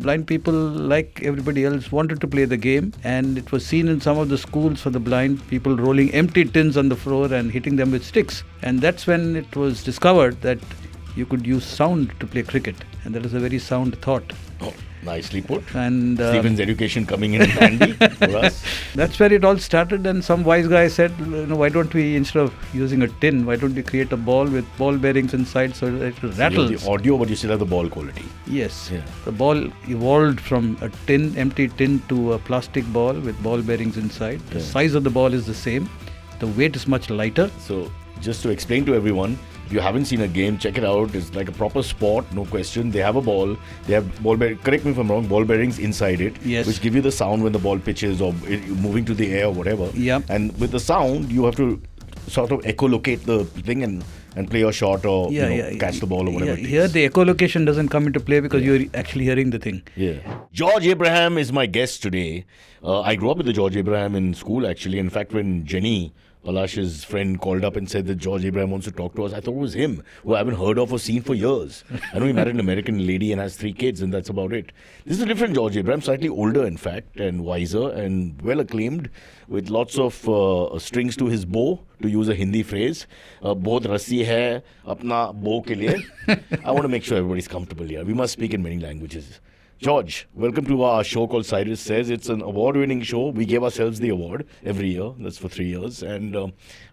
Blind people, like everybody else, wanted to play the game, and it was seen in some of the schools for the blind, people rolling empty tins on the floor and hitting them with sticks. And that's when it was discovered that you could use sound to play cricket, and that is a very sound thought. Oh, nicely put. And Stephen's education coming in handy for us. That's where it all started, and some wise guy said, why don't we, instead of using a tin, why don't we create a ball with ball bearings inside so that it rattles? You have the audio, but you still have the ball quality. Yes. Yeah. The ball evolved from a empty tin to a plastic ball with ball bearings inside. The size of the ball is the same. The weight is much lighter. So, just to explain to everyone, if you haven't seen a game, check it out. It's like a proper sport, no question. They have a ball. They have ball bearings. Correct me if I'm wrong. Ball bearings inside it, which give you the sound when the ball pitches or moving to the air or whatever. Yeah. And with the sound, you have to sort of echolocate the thing and play your shot or catch the ball or whatever. Here, the echolocation doesn't come into play because you're actually hearing the thing. Yeah. George Abraham is my guest today. I grew up with the George Abraham in school, actually. In fact, when Jenny, Palash's friend, called up and said that George Abraham wants to talk to us, I thought it was him, who I haven't heard of or seen for years. I know he married an American lady and has 3 kids, and that's about it. This is a different George Abraham, slightly older, in fact, and wiser and well acclaimed, with lots of strings to his bow, to use a Hindi phrase. Bahut rassi hai apna bow ke liye. I want to make sure everybody's comfortable here. We must speak in many languages. George, welcome to our show called Cyrus Says. It's an award-winning show. We give ourselves the award every year. That's for 3 years. And I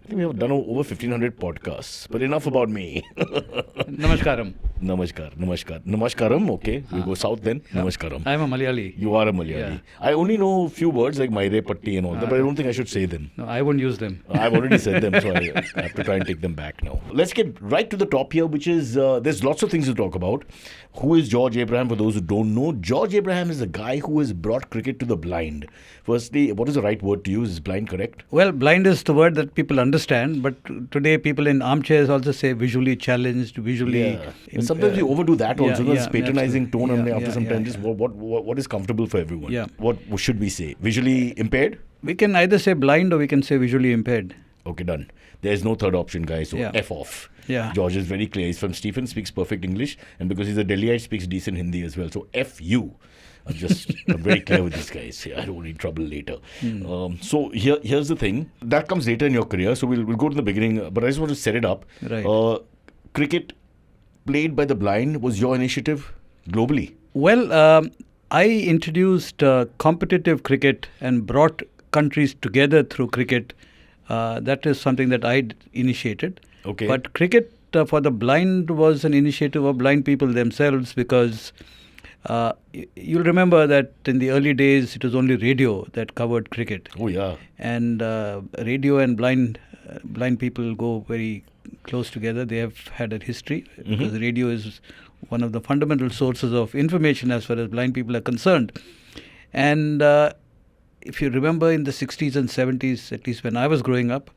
think we have done over 1,500 podcasts. But enough about me. Namaskaram. Namaskaram, okay. We go south then. Namaskaram. I'm a Malayali. You are a Malayali. Yeah. I only know a few words like Maire Patti and all that, but I don't think I should say them. No, I won't use them. I've already said them, so I have to try and take them back now. Let's get right to the top here, which is, there's lots of things to talk about. Who is George Abraham, for those who don't know? George Abraham is a guy who has brought cricket to the blind. Firstly, what is the right word to use? Is blind correct? Well, blind is the word that people understand, but today people in armchairs also say visually challenged, visually... Yeah. Sometimes you overdo that also. This patronizing tone after some time. Just what is comfortable for everyone? Yeah. What should we say? Visually impaired? We can either say blind or we can say visually impaired. Okay, done. There's no third option, guys, so F off. Yeah. George is very clear. He's from Stephen, speaks perfect English, and because he's a Delhiite, speaks decent Hindi as well. So F you. I'm very clear with these guys. I don't need trouble later. So here's the thing. That comes later in your career, so we'll go to the beginning, but I just want to set it up. Right. Cricket played by the blind was your initiative globally? Well, I introduced competitive cricket and brought countries together through cricket. That is something that I initiated. Okay. But cricket for the blind was an initiative of blind people themselves, because you'll remember that in the early days it was only radio that covered cricket. Oh yeah. And radio and blind people go very close together. They have had a history, because radio is one of the fundamental sources of information as far as blind people are concerned. And if you remember, in the 60s and 70s, at least when I was growing up,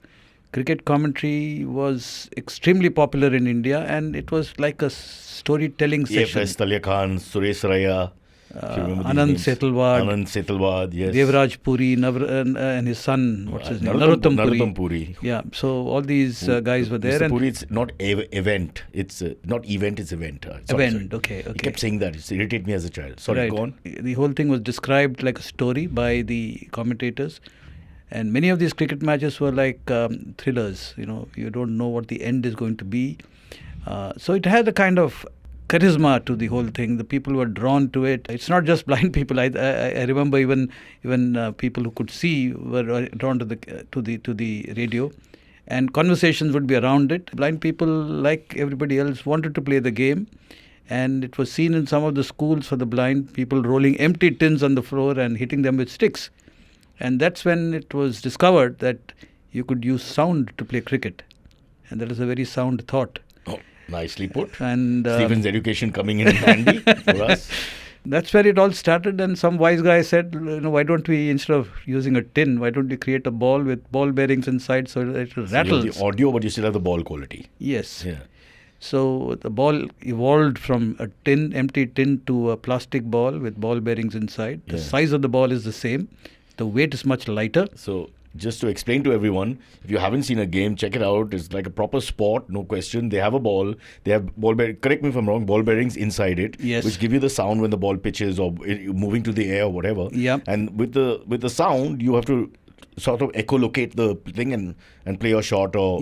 cricket commentary was extremely popular in India, and it was like a storytelling session. A.F.S. Talia Khan, Suresh Raya, Anand Setalwad, yes. Devraj Puri and his son, what's his name? Narottam Puri. Yeah, so all these guys were there. Mr. Puri, it's not event. It's not event, it's event. Event, okay. He kept saying that. It irritated me as a child. Sorry, right. Go on. The whole thing was described like a story by the commentators. And many of these cricket matches were like thrillers. You don't know what the end is going to be. So it had a kind of charisma to the whole thing. The people were drawn to it. It's not just blind people. I remember even people who could see were drawn to the radio, and conversations would be around it. Blind people, like everybody else, wanted to play the game, and it was seen in some of the schools for the blind, people rolling empty tins on the floor and hitting them with sticks. And that's when it was discovered that you could use sound to play cricket, and that is a very sound thought. Oh, nicely put. And Stephen's education coming in handy for us. That's where it all started, and some wise guy said, why don't we, instead of using a tin, why don't we create a ball with ball bearings inside so that it rattles? You have the audio, but you still have the ball quality. Yes. Yeah. So the ball evolved from a empty tin to a plastic ball with ball bearings inside. The size of the ball is the same. The weight is much lighter. So just to explain to everyone, if you haven't seen a game, check it out. It's like a proper sport, no question. They have a ball. They have correct me if I'm wrong, ball bearings inside it, Yes. which give you the sound when the ball pitches or moving to the air or whatever. Yep. And with the sound, you have to sort of echolocate the thing and play your shot or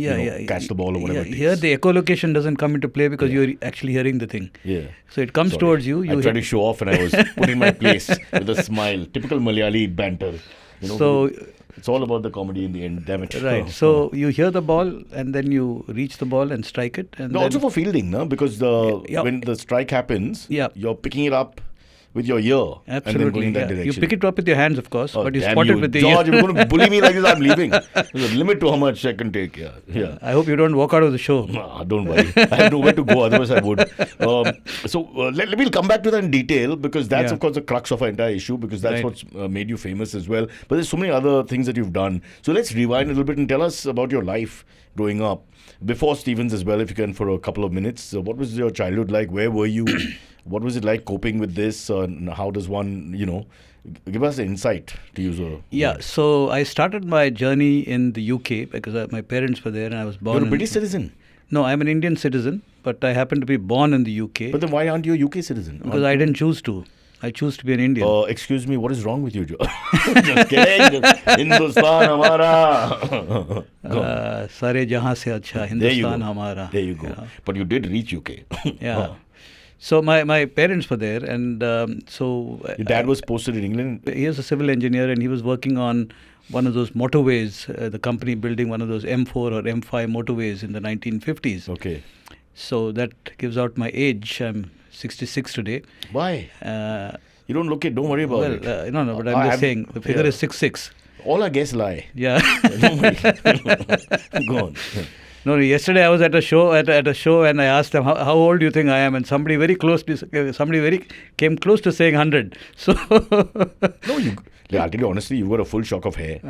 catch the ball or whatever it is. Here the echolocation doesn't come into play because you're actually hearing the thing. Yeah. So it comes towards you. I tried to show off and I was put in my place with a smile. Typical Malayali banter. So it's all about the comedy in the end, damn it. right. So you hear the ball and then you reach the ball and strike it. And No, then, also for fielding, no? Because when the strike happens, Yeah. you're picking it up with your ear and then absolutely. going in that You direction. pick it up with your hands, of course, Oh, but you damn spot it with the George, ear. you're going to bully me like this, I'm leaving. There's a limit to how much I can take. Yeah. I hope you don't walk out of the show. Nah, don't worry. I have nowhere to go, otherwise I would. We'll come back to that in detail because that's, Yeah. of course, the crux of our entire issue because that's Right. what's made you famous as well. But there's so many other things that you've done. So let's rewind a little bit and tell us about your life growing up. Before Stevens as well, if you can, for a couple of minutes. So what was your childhood like? Where were you? What was it like coping with this? And how does one, give us an insight to use a... Yeah, so I started my journey in the UK because my parents were there and I was born You're a British citizen. No, I'm an Indian citizen, but I happen to be born in the UK But then why aren't you a UK citizen? because I didn't choose to. I choose to be an Indian. Excuse me, what is wrong with you, Joe? Just kidding. Hindustan hamara. Sare jahan se acha, There you go. Hindustan hamara. There you go. Yeah. But you did reach UK. Yeah. So my parents were there and Your dad was posted in England. he was a civil engineer and he was working on one of those motorways, the company building one of those M4 or M5 motorways in the 1950s. Okay. So that gives out my age. I'm 66 today. Why? Uh, You don't look it. Don't worry about it. no, but I'm just saying the figure yeah. is 66. All our guests lie. Yeah. Don't worry. Go on. No, yesterday I was at a show and I asked them how old do you think I am, and somebody came close to saying 100. So No, I'll tell you honestly, you've got a full shock of hair.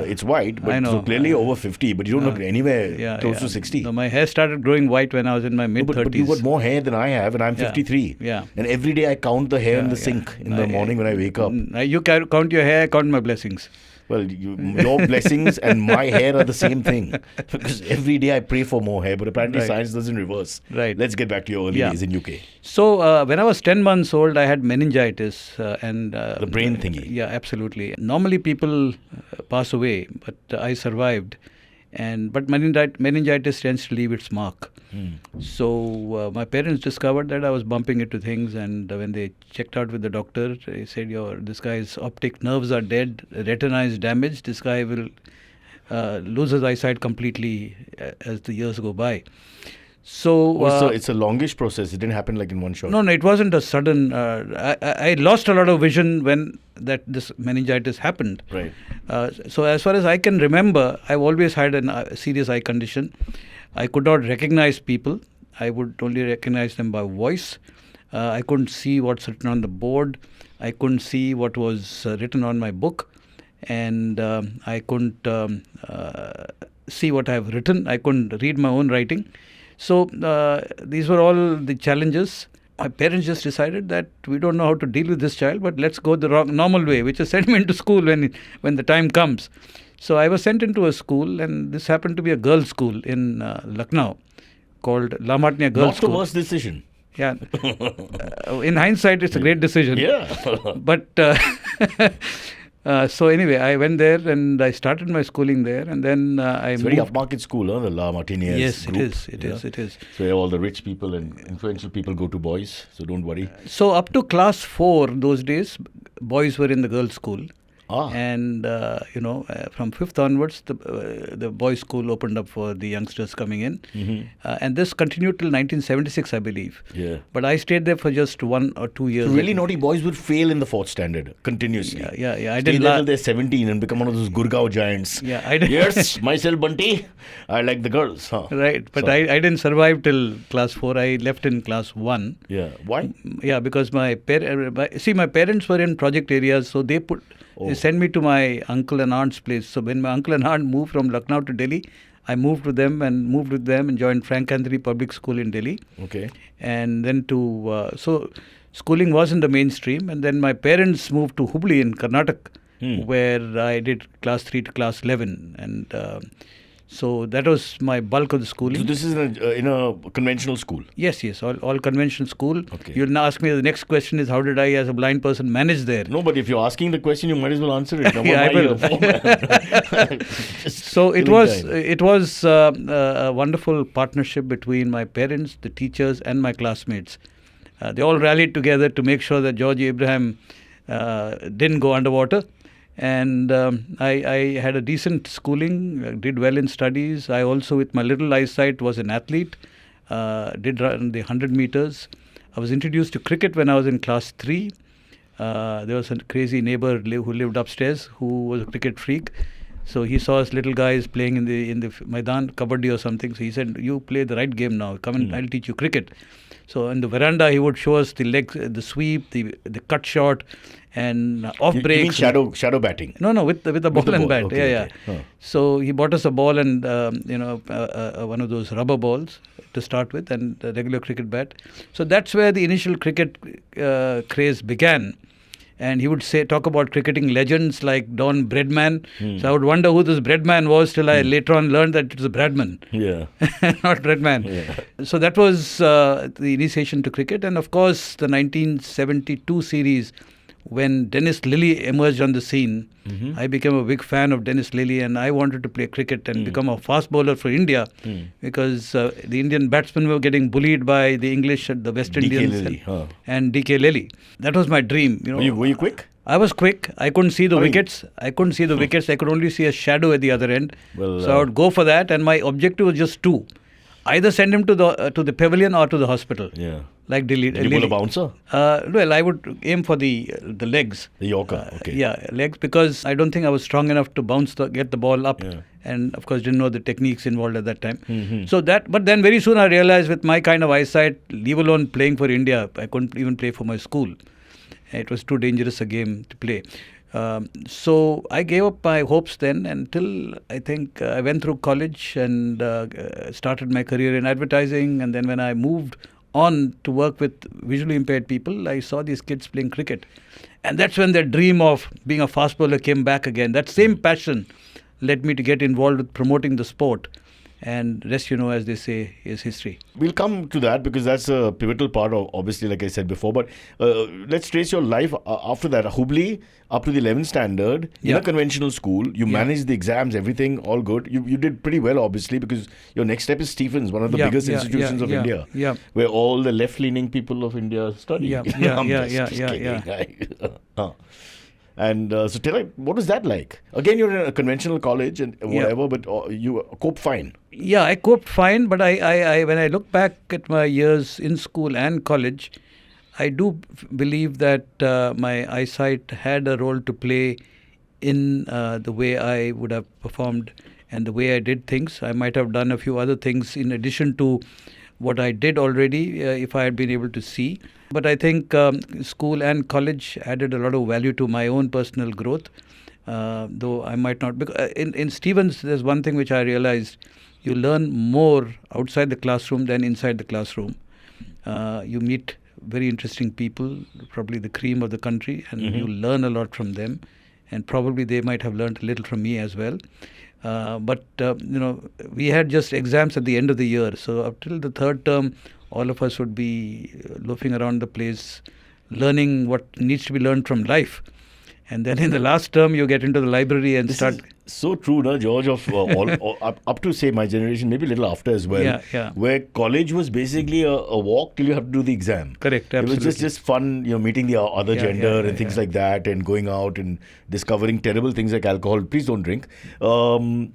It's white, I but know. so clearly over 50, but you don't look anywhere close to 60. No, my hair started growing white when I was in my mid 30s. But you've got more hair than I have, and I'm 53. Yeah. And every day I count the hair in the sink in the morning when I wake up. You count your hair, I count my blessings. Well, your blessings and my hair are the same thing. Because every day I pray for more hair, but apparently Right. science doesn't reverse. Right. Let's get back to your early days in UK. So when I was 10 months old, I had meningitis and The brain thingy. Yeah, absolutely. Normally people pass away, but I survived. But meningitis tends to leave its mark. So my parents discovered that I was bumping into things, and when they checked out with the doctor, they said, this guy's optic nerves are dead, retina is damaged, this guy will lose his eyesight completely as the years go by. So It's a longish process. It didn't happen like in one shot. No, it wasn't a sudden. I lost a lot of vision when this meningitis happened. Right. So as far as I can remember, I've always had a serious eye condition. I could not recognize people. I would only recognize them by voice. I couldn't see what's written on the board. I couldn't see what was written on my book, and I couldn't see what I've written. I couldn't read my own writing. So these were all the challenges. My parents just decided that we don't know how to deal with this child, but let's go the normal way, which is send him into school when the time comes. So I was sent into a school, and this happened to be a girls' school in Lucknow called Lamatnia Girls' Not the School. worst decision. Yeah. In hindsight, it's a great decision. Yeah. But so anyway, I went there and I started my schooling there, and then I It's moved. very upmarket school, huh? The La Martiniers Yes, group. it is. So where all the rich people and influential people go to boys. So don't worry. So up to class 4 those days, boys were in the girls' school. And from 5th onwards, the boys' school opened up for the youngsters coming in, and this continued till 1976, I believe. Yeah. But I stayed there for just 1 or 2 years. So really naughty boys would fail in the 4th standard continuously. Yeah. I Stay didn't. there till they're 17 and become one of those Gurgaon giants. Yeah, I did. Yes, myself Bunty. I like the girls. Huh? Right, but So- I didn't survive till class 4. I left in class 1. Yeah. Why? Yeah, because my parents were in project areas, so they sent me to my uncle and aunt's place. So when my uncle and aunt moved from Lucknow to Delhi, I moved with them and joined Frank Anthony Public School in Delhi. Okay. And then so schooling was in the mainstream, and then my parents moved to Hubli in Karnataka. where I did class 3 to class 11. And so that was my bulk of the schooling. So this is in a conventional school? Yes, all conventional school. Okay. You'll now ask me, the next question is, how did I as a blind person manage there? No, but if you're asking the question, you might as well answer it. Yeah, I will. So it was a wonderful partnership between my parents, the teachers and my classmates. They all rallied together to make sure that George Abraham didn't go underwater. And I had a decent schooling, did well in studies. I also, with my little eyesight, was an athlete, did run the 100 meters. I was introduced to cricket when I was in class 3. There was a crazy neighbor who lived upstairs who was a cricket freak. So he saw us little guys playing in the Maidan, Kabaddi or something. So he said, you play the right game now. Come and I'll teach you cricket. So in the veranda, he would show us the legs, the sweep, the cut shot, and off breaks. You mean shadow batting? No, with the ball and bat. Okay, yeah. Huh. So he bought us a ball and one of those rubber balls to start with, and a regular cricket bat. So that's where the initial cricket craze began. And he would talk about cricketing legends like Don Breadman. So I would wonder who this Breadman was till I later on learned that it was a Bradman. Yeah. Not Breadman. Yeah. So that was the initiation to cricket. And of course, the 1972 series, when Dennis Lillee emerged on the scene, I became a big fan of Dennis Lillee, and I wanted to play cricket and become a fast bowler for India because the Indian batsmen were getting bullied by the English and the West Indians and D.K. Lillee. That was my dream. Were you quick? I was quick. I couldn't see the wickets. I could only see a shadow at the other end. So I would go for that, and my objective was just two. Either send him to the pavilion or to the hospital. Yeah. Like Delhi. Did you pull a bouncer? Well, I would aim for the legs. The Yorker, okay. Yeah, legs, because I don't think I was strong enough to get the ball up. Yeah. And of course, didn't know the techniques involved at that time. So but then very soon I realized with my kind of eyesight, leave alone playing for India, I couldn't even play for my school. It was too dangerous a game to play. So I gave up my hopes then until I think I went through college and started my career in advertising. And then when I moved on to work with visually impaired people, I saw these kids playing cricket. And that's when their dream of being a fast bowler came back again. That same passion led me to get involved with promoting the sport. And rest, as they say, is history. We'll come to that because that's a pivotal part of, obviously, like I said before. But let's trace your life after that. Hubli, up to the 11th standard, in a conventional school. You managed the exams, everything, all good. You did pretty well, obviously, because your next step is Stephens, one of the biggest institutions of India, where all the left-leaning people of India study. And so tell me, what was that like? Again, you're in a conventional college and whatever, but you cope fine. Yeah, I coped fine, but I when I look back at my years in school and college, I do believe that my eyesight had a role to play in the way I would have performed and the way I did things. I might have done a few other things in addition to what I did already if I had been able to see. But I think school and college added a lot of value to my own personal growth, though I might not. Because in Stephens, there's one thing which I realized. You learn more outside the classroom than inside the classroom. You meet very interesting people, probably the cream of the country, and you learn a lot from them. And probably they might have learned a little from me as well. But we had just exams at the end of the year. So up till the third term, all of us would be loafing around the place, learning what needs to be learned from life. And then in the last term, you get into the library and start. So true, no, George, of up to, say, my generation, maybe a little after as well, where college was basically a walk till you have to do the exam. Correct, absolutely. It was just fun, meeting the other gender and things like that, and going out and discovering terrible things like alcohol. Please don't drink.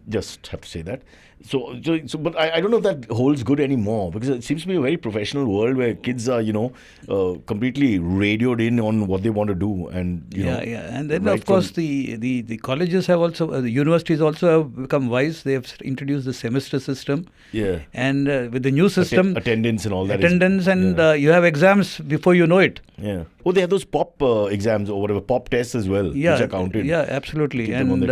Just have to say that. So, but I don't know if that holds good anymore, because it seems to be a very professional world where kids are, completely radioed in on what they want to do, and and then of course the colleges have also, the universities also have become wise. They have introduced the semester system. Yeah. And with the new system, attendance and all that. You have exams before you know it. Yeah. Oh, they have those pop exams or whatever, pop tests as well, which are counted. Yeah, absolutely. And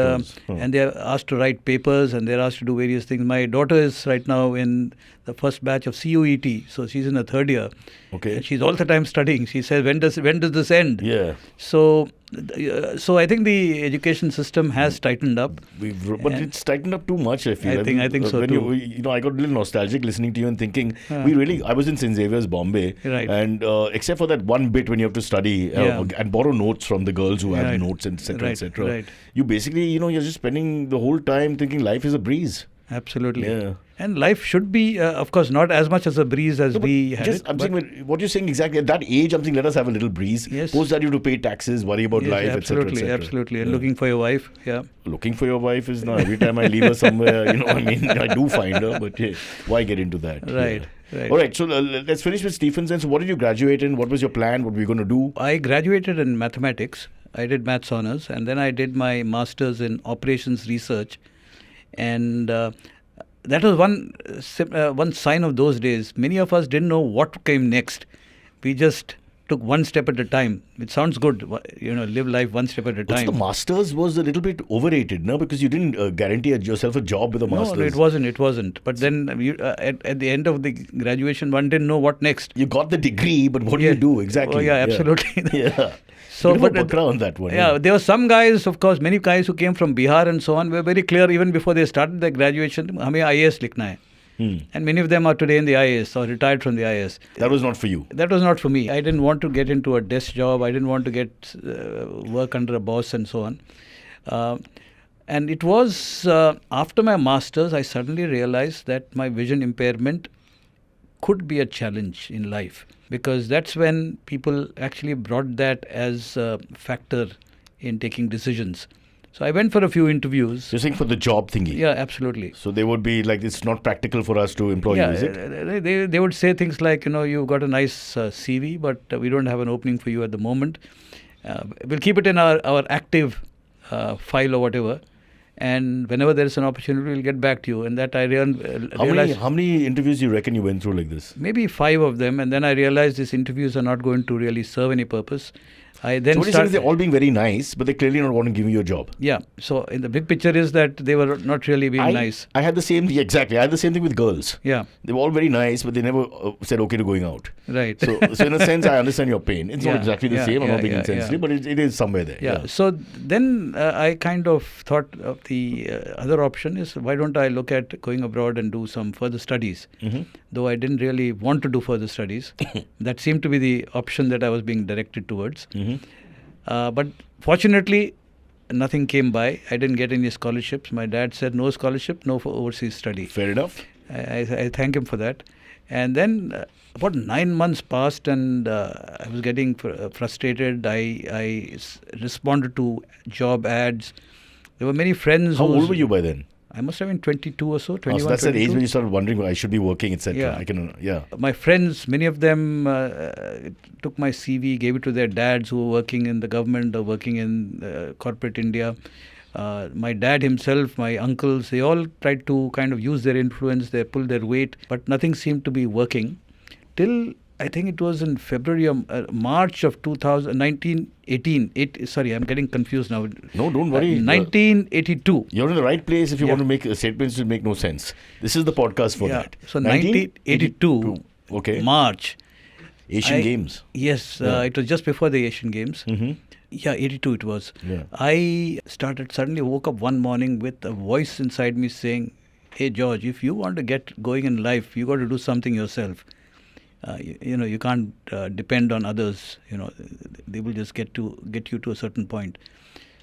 they are asked to write papers, and they're asked to do various things. things. My daughter is right now in the first batch of CUET, so she's in her third year. Okay. And she's all the time studying. She says, when does this end? Yeah. So I think the education system has tightened up. But it's tightened up too much, I feel. I think so when too. I got a little nostalgic listening to you and thinking, I was in St. Xavier's, Bombay, Right. and except for that one bit when you have to study and borrow notes from the girls who have notes, etc., etc., Right. you basically, you're just spending the whole time thinking life is a breeze. Absolutely. Yeah. And life should be, of course, not as much as a breeze as we had it. I'm saying, what you're saying exactly, at that age, I'm saying, let us have a little breeze. Yes. Post that you have to pay taxes, worry about life, etc., etc. Absolutely. And looking for your wife, Looking for your wife is now, every time I leave her somewhere, I do find her, but hey, why get into that? Right. All right, so let's finish with Stephenson. So what did you graduate in? What was your plan? What were you going to do? I graduated in mathematics. I did maths honors, and then I did my master's in operations research. And that was one sign of those days. Many of us didn't know what came next. We just took one step at a time. It sounds good, live life one step at a time. The master's was a little bit overrated, no? Because you didn't guarantee yourself a job with a master's. No, it wasn't. But then at the end of the graduation, one didn't know what next. You got the degree, but what do you do exactly? Oh, yeah, absolutely. Yeah. So, on that one. Yeah, there were some guys, of course, many guys who came from Bihar and so on, were very clear even before they started their graduation, हमें IAS लिखना है. And many of them are today in the IAS or retired from the IAS. That was not for you. That was not for me. I didn't want to get into a desk job. I didn't want to get work under a boss and so on. And it was after my master's, I suddenly realized that my vision impairment could be a challenge in life, because that's when people actually brought that as a factor in taking decisions. So I went for a few interviews. You're saying for the job thingy? Yeah, absolutely. So they would be like, it's not practical for us to employ you, is it? They would say things like, you've got a nice CV, but we don't have an opening for you at the moment. We'll keep it in our active file or whatever. And whenever there is an opportunity, we'll get back to you. And that I realized. How many interviews do you reckon you went through like this? Maybe 5 of them. And then I realized these interviews are not going to really serve any purpose. So what you're saying is they're all being very nice, but they're clearly not wanting to give you a job. Yeah. So in the big picture is that they were not really being nice. I had the same, exactly. I had the same thing with girls. Yeah. They were all very nice, but they never said okay to going out. Right. So in a sense, I understand your pain. It's not exactly the same. I'm not being insensitive, but it is somewhere there. Yeah. So then I kind of thought of the other option is, why don't I look at going abroad and do some further studies? Though I didn't really want to do further studies. That seemed to be the option that I was being directed towards. But fortunately, nothing came by. I didn't get any scholarships. My dad said no scholarship, no for overseas study. Fair enough. I thank him for that. And then about 9 months passed, and I was getting frustrated. I responded to job ads. There were many friends. How old were you by then? I must have been 22 or so, 21, so that's 22. that age when you started wondering, I should be working, etc. My friends, many of them took my CV, gave it to their dads who were working in the government or working in corporate India. My dad himself, my uncles, they all tried to kind of use their influence, they pulled their weight, but nothing seemed to be working till I think it was in February or March of 1918. Sorry, I'm getting confused now. No, don't worry. 1982. You're in the right place if you want to make statements that make no sense. This is the podcast for that. So 1982, okay. March. Asian Games. Yes, it was just before the Asian Games. Yeah, 82 it was. Yeah. I suddenly woke up one morning with a voice inside me saying, hey George, if you want to get going in life, you got to do something yourself. You can't depend on others. They will just get you to a certain point.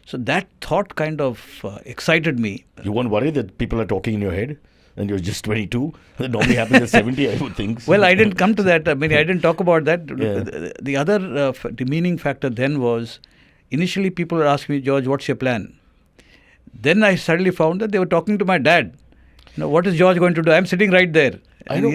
So that thought kind of excited me. You weren't worried that people are talking in your head and you're just 22? That normally happens at 70, I would think. Well, I didn't come to that. I didn't talk about that. Yeah. The other demeaning factor then was, initially people were asking me, George, what's your plan? Then I suddenly found that they were talking to my dad. What is George going to do? I'm sitting right there. I know.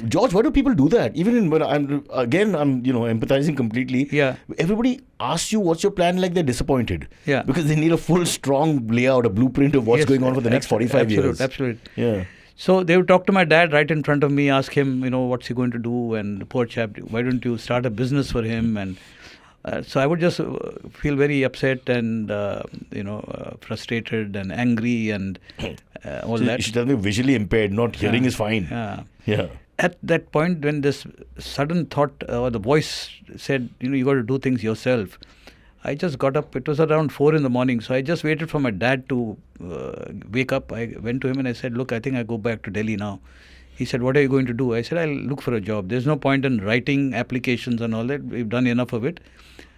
George, why do people do that? Even when I'm empathizing completely. Yeah. Everybody asks you what's your plan like they're disappointed. Yeah. Because they need a full, strong layout, a blueprint of what's going on for the next 45 years. Absolutely. Yeah. So they would talk to my dad right in front of me, ask him, what's he going to do? And the poor chap, why don't you start a business for him? And So I would just feel very upset and frustrated and angry and all So that. she tells me visually impaired, not hearing is fine. Yeah. At that point, when this sudden thought or the voice said, you got to do things yourself, I just got up. It was around 4 in the morning, so I just waited for my dad to wake up. I went to him and I said, look, I think I go back to Delhi now. He said, what are you going to do? I said, I'll look for a job. There's no point in writing applications and all that. We've done enough of it.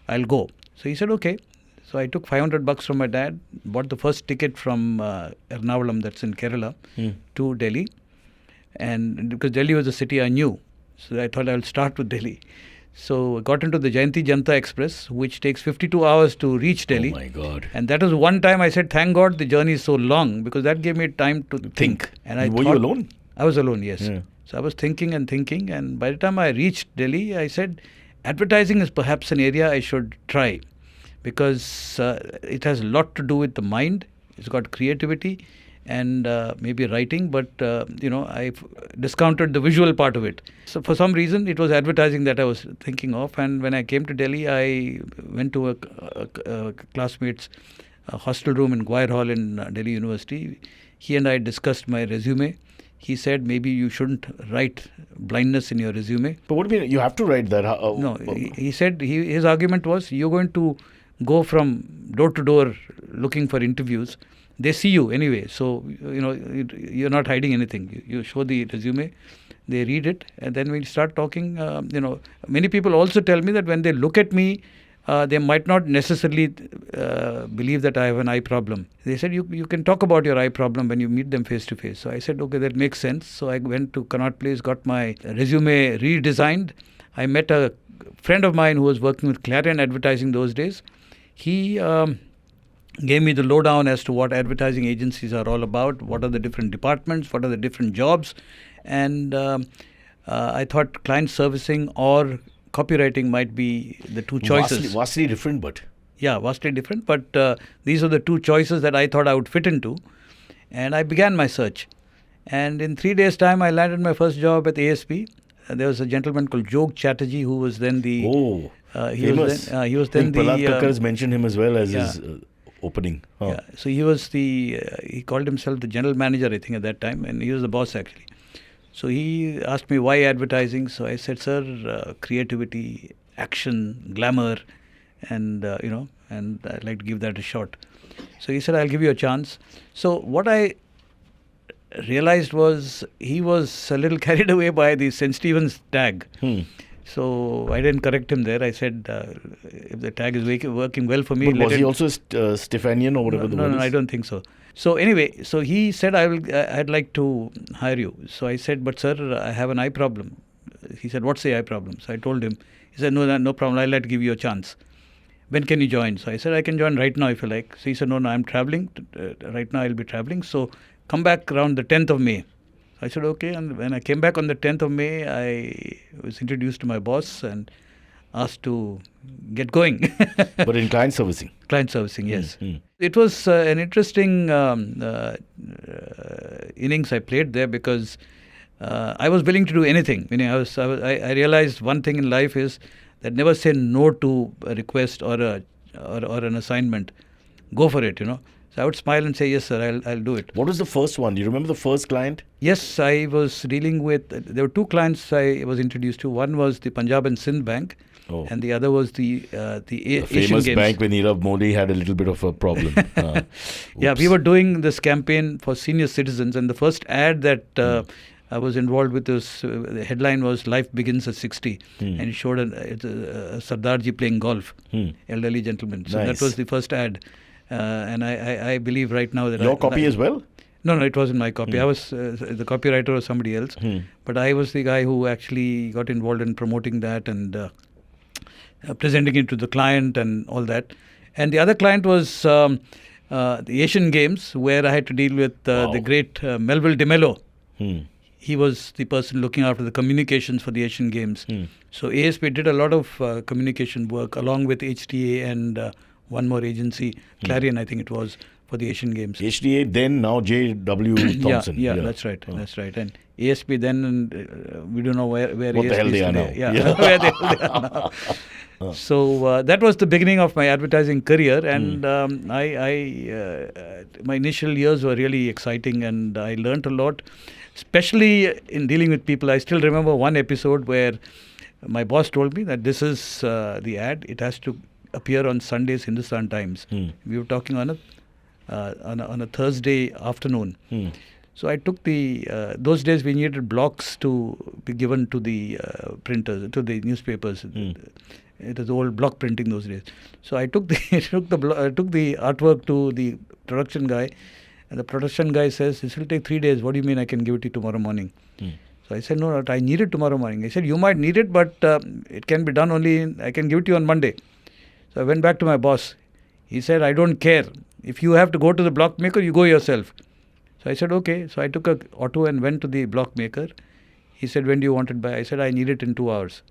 I'll go. So he said, okay. So I took $500 from my dad, bought the first ticket from Ernakulam, that's in Kerala, to Delhi. And because Delhi was a city I knew, so I thought I'll start with Delhi. So I got into the Jayanti Janta Express, which takes 52 hours to reach Delhi. Oh my God. And that was one time I said, thank God the journey is so long, because that gave me time to think. And Were you alone? I was alone, yes. Yeah. So I was thinking, and by the time I reached Delhi, I said, advertising is perhaps an area I should try, because it has a lot to do with the mind. It's got creativity and maybe writing, but I've discounted the visual part of it. So for some reason, it was advertising that I was thinking of. And when I came to Delhi, I went to a classmate's hostel room in Guire Hall in Delhi University. He and I discussed my resume. He said, maybe you shouldn't write blindness in your resume. But what do you mean? You have to write that. No, he said his argument was, you're going to go from door to door looking for interviews. They see you anyway, so you're not hiding anything. You show the resume, they read it, and then we start talking. Many people also tell me that when they look at me, they might not necessarily believe that I have an eye problem. They said, you can talk about your eye problem when you meet them face to face. So I said, okay, that makes sense. So I went to Connaught Place, got my resume redesigned. I met a friend of mine who was working with Clarion Advertising those days. He gave me the lowdown as to what advertising agencies are all about, what are the different departments, what are the different jobs. And I thought client servicing or copywriting might be the two choices. Vastly different, but... Yeah, vastly different. But these are the two choices that I thought I would fit into. And I began my search. And in 3 days' time, I landed my first job at ASP. There was a gentleman called Jog Chatterjee, who was then the... famous. He was then the... Prahlad Kakkar's mentioned him as well as his opening. Yeah. So he was he called himself the general manager, I think, at that time. And he was the boss, actually. So he asked me, why advertising? So I said, sir, creativity, action, glamour, and, and I'd like to give that a shot. So he said, I'll give you a chance. So what I realized was he was a little carried away by the St. Stephen's tag. So I didn't correct him there. I said, if the tag is working well for me... But was he also Stephanian or whatever the word is? No, I don't think so. So anyway, so he said, I'd like to hire you. So I said, but sir, I have an eye problem. He said, what's the eye problem? So I told him. He said, no problem. I'll let give you a chance. When can you join? So I said, I can join right now if you like. So he said, no, I'm traveling. Right now I'll be traveling. So come back around the 10th of May. I said, okay. And when I came back on the 10th of May, I was introduced to my boss and asked to get going. But in client servicing? Client servicing, yes. It was an interesting innings I played there, because I was willing to do anything. I realized one thing in life is that never say no to a request or an assignment. Go for it, So I would smile and say, yes, sir, I'll do it. What was the first one? Do you remember the first client? Yes, I was dealing with... There were two clients I was introduced to. One was the Punjab and Sindh Bank, and the other was the Asian famous Games. bank when Nirav Modi had a little bit of a problem. Yeah, we were doing this campaign for senior citizens, and the first ad that I was involved with was, the headline was Life Begins at 60, and it showed a Sardarji playing golf, elderly gentleman. So that was the first ad. And I believe right now that... Your copy as well? No, it wasn't my copy. I was the copywriter was somebody else. But I was the guy who actually got involved in promoting that and presenting it to the client and all that. And the other client was the Asian Games, where I had to deal with the great Melville DeMello. He was the person looking after the communications for the Asian Games. So ASP did a lot of communication work along with HTA and one more agency, Clarion, I think it was, for the Asian Games. HTA, then now J.W. Thompson. Yeah, that's right. That's right. And ASP then, and we don't know where What ASP the hell is they are today. now. Yeah, where the hell they are now. So that was the beginning of my advertising career, and my initial years were really exciting, and I learnt a lot, especially in dealing with people. I still remember one episode where my boss told me that this is the ad. It has to appear on Sunday's Hindustan Times. We were talking on a Thursday afternoon. So I took those days we needed blocks to be given to the printers, to the newspapers. It was old block printing those days. So I took the artwork to the production guy, and the production guy says, "This will take 3 days. What do you mean I can give it to you tomorrow morning?" So I said, "No, I need it tomorrow morning." He said, "You might need it, but it can be done I can give it to you on Monday." So I went back to my boss. He said, "I don't care. If you have to go to the block maker, you go yourself." So I said, "Okay." So I took an auto and went to the block maker. He said, "When do you want it by?" I said, "I need it in 2 hours."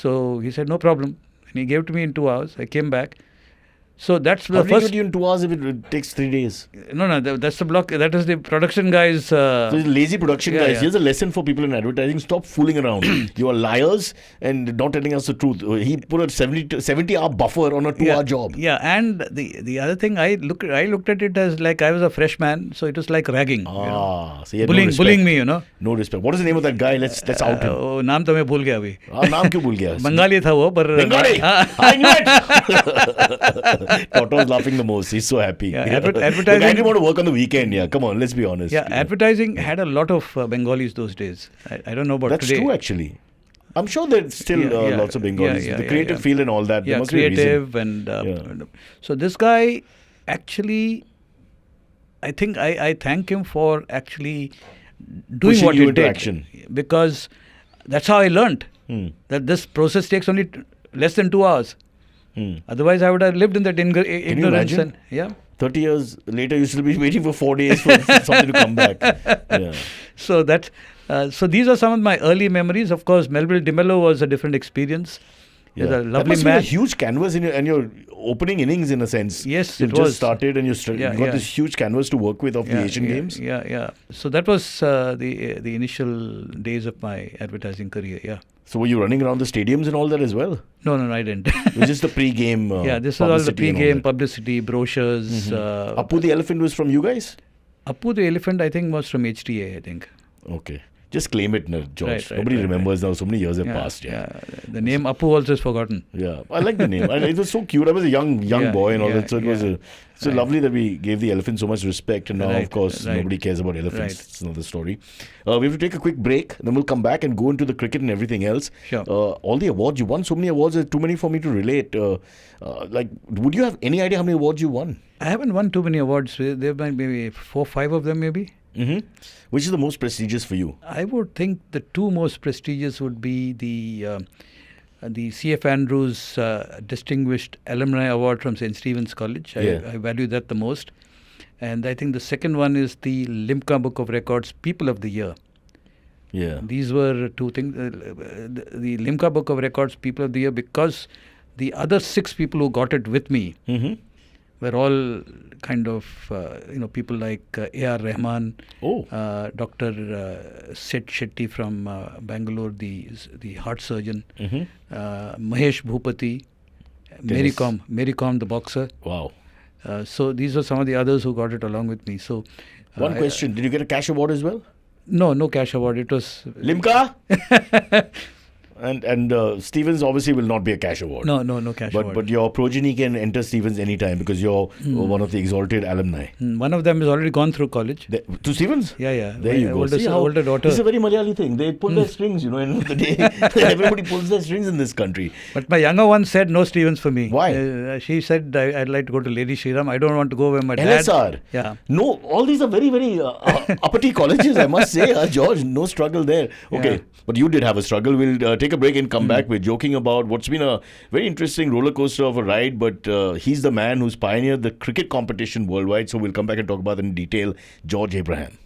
So he said, "No problem." And he gave it to me in 2 hours. I came back. So that's the How do you first. get you in 2 hours if it takes 3 days? No, that's the block. That is the production guys. So these lazy production yeah, guys. yeah. Here's a lesson for people in advertising. Stop fooling around. You are liars and not telling us the truth. He put a 70-hour buffer on a 2-hour job. Yeah, and the other thing, I looked at it as like I was a freshman, so it was like ragging. So he had bullying me, No respect. What is the name of that guy? Let's out him. नाम तो मैं भूल गया अभी. नाम क्यों भूल गया? बंगाली था वो, पर Bengali! I knew it! Toto was laughing the most. He's so happy. Yeah, advertising. I didn't want to work on the weekend. Yeah, come on, let's be honest. Yeah, advertising had a lot of Bengalis those days. I don't know about That's today. true, actually. I'm sure there's still lots of Bengalis. The creative field and all that. Yeah, there must be a reason. creative and so this guy actually, I think I thank him for actually doing Pushing what you he into did, action. because that's how I learned that this process takes only less than 2 hours. Otherwise, I would have lived in that ignorance. imagine? And, yeah. 30 years later, you still be waiting for 4 days for something to come back. Yeah. So that, so these are some of my early memories. Of course, Melville DeMello was a different experience. He's a That lovely must be man. a huge canvas in your opening innings, in a sense. Yes, You've it just was. started and you got this huge canvas to work with of the Asian Games. Yeah. So that was the initial days of my advertising career. Yeah. So were you running around the stadiums and all that as well? No, I didn't. It was just the pre-game this was all the publicity and pre-game that. publicity, brochures. Appu the Elephant was from you guys? Appu the Elephant, I think, was from HTA, I think. Okay. Just claim it, George. Right, Nobody right. remembers now. So many years have passed. Yeah. The name Appu also is forgotten. Yeah, I like the name. It was so cute. I was a young boy and all that. So it was so lovely that we gave the elephant so much respect. And now, of course, nobody cares about elephants. Right. It's another story. We have to take a quick break. Then we'll come back and go into the cricket and everything else. Sure. All the awards. You won so many awards. There's too many for me to relate. Would you have any idea how many awards you won? I haven't won too many awards. There might be maybe 4 or 5 of them, maybe. Which is the most prestigious for you? I would think the 2 most prestigious would be the C.F. Andrews Distinguished Alumni Award from St. Stephen's College. I value that the most. And I think the second one is the Limca Book of Records People of the Year. Yeah. These were 2 things. The Limca Book of Records People of the Year, because the other 6 people who got it with me were all kind of, people like A.R. Rahman, Dr. Seth Shetty from Bangalore, the heart surgeon, Mahesh Bhupati, Mary Com, the boxer. Wow. So these are some of the others who got it along with me. So one question: did you get a cash award as well? No cash award. It was Limca. And Stevens obviously will not be a cash award. No cash award. But your progeny can enter Stevens anytime because you're one of the exalted alumni. One of them has already gone through college. To Stevens? Yeah. There you go. Older daughter. This is a very Malayali thing. They pull their strings, end of the day. Everybody pulls their strings in this country. But my younger one said no Stevens for me. Why? She said, I'd like to go to Lady Shriram. I don't want to go where my LSR. dad... Yeah. No, all these are very, very uppity colleges, I must say. George, no struggle there. Okay, Yeah. But you did have a struggle. We'll take a break and come back. We're joking about what's been a very interesting roller coaster of a ride, but he's the man who's pioneered the cricket competition worldwide. So we'll come back and talk about that in detail. George Abraham.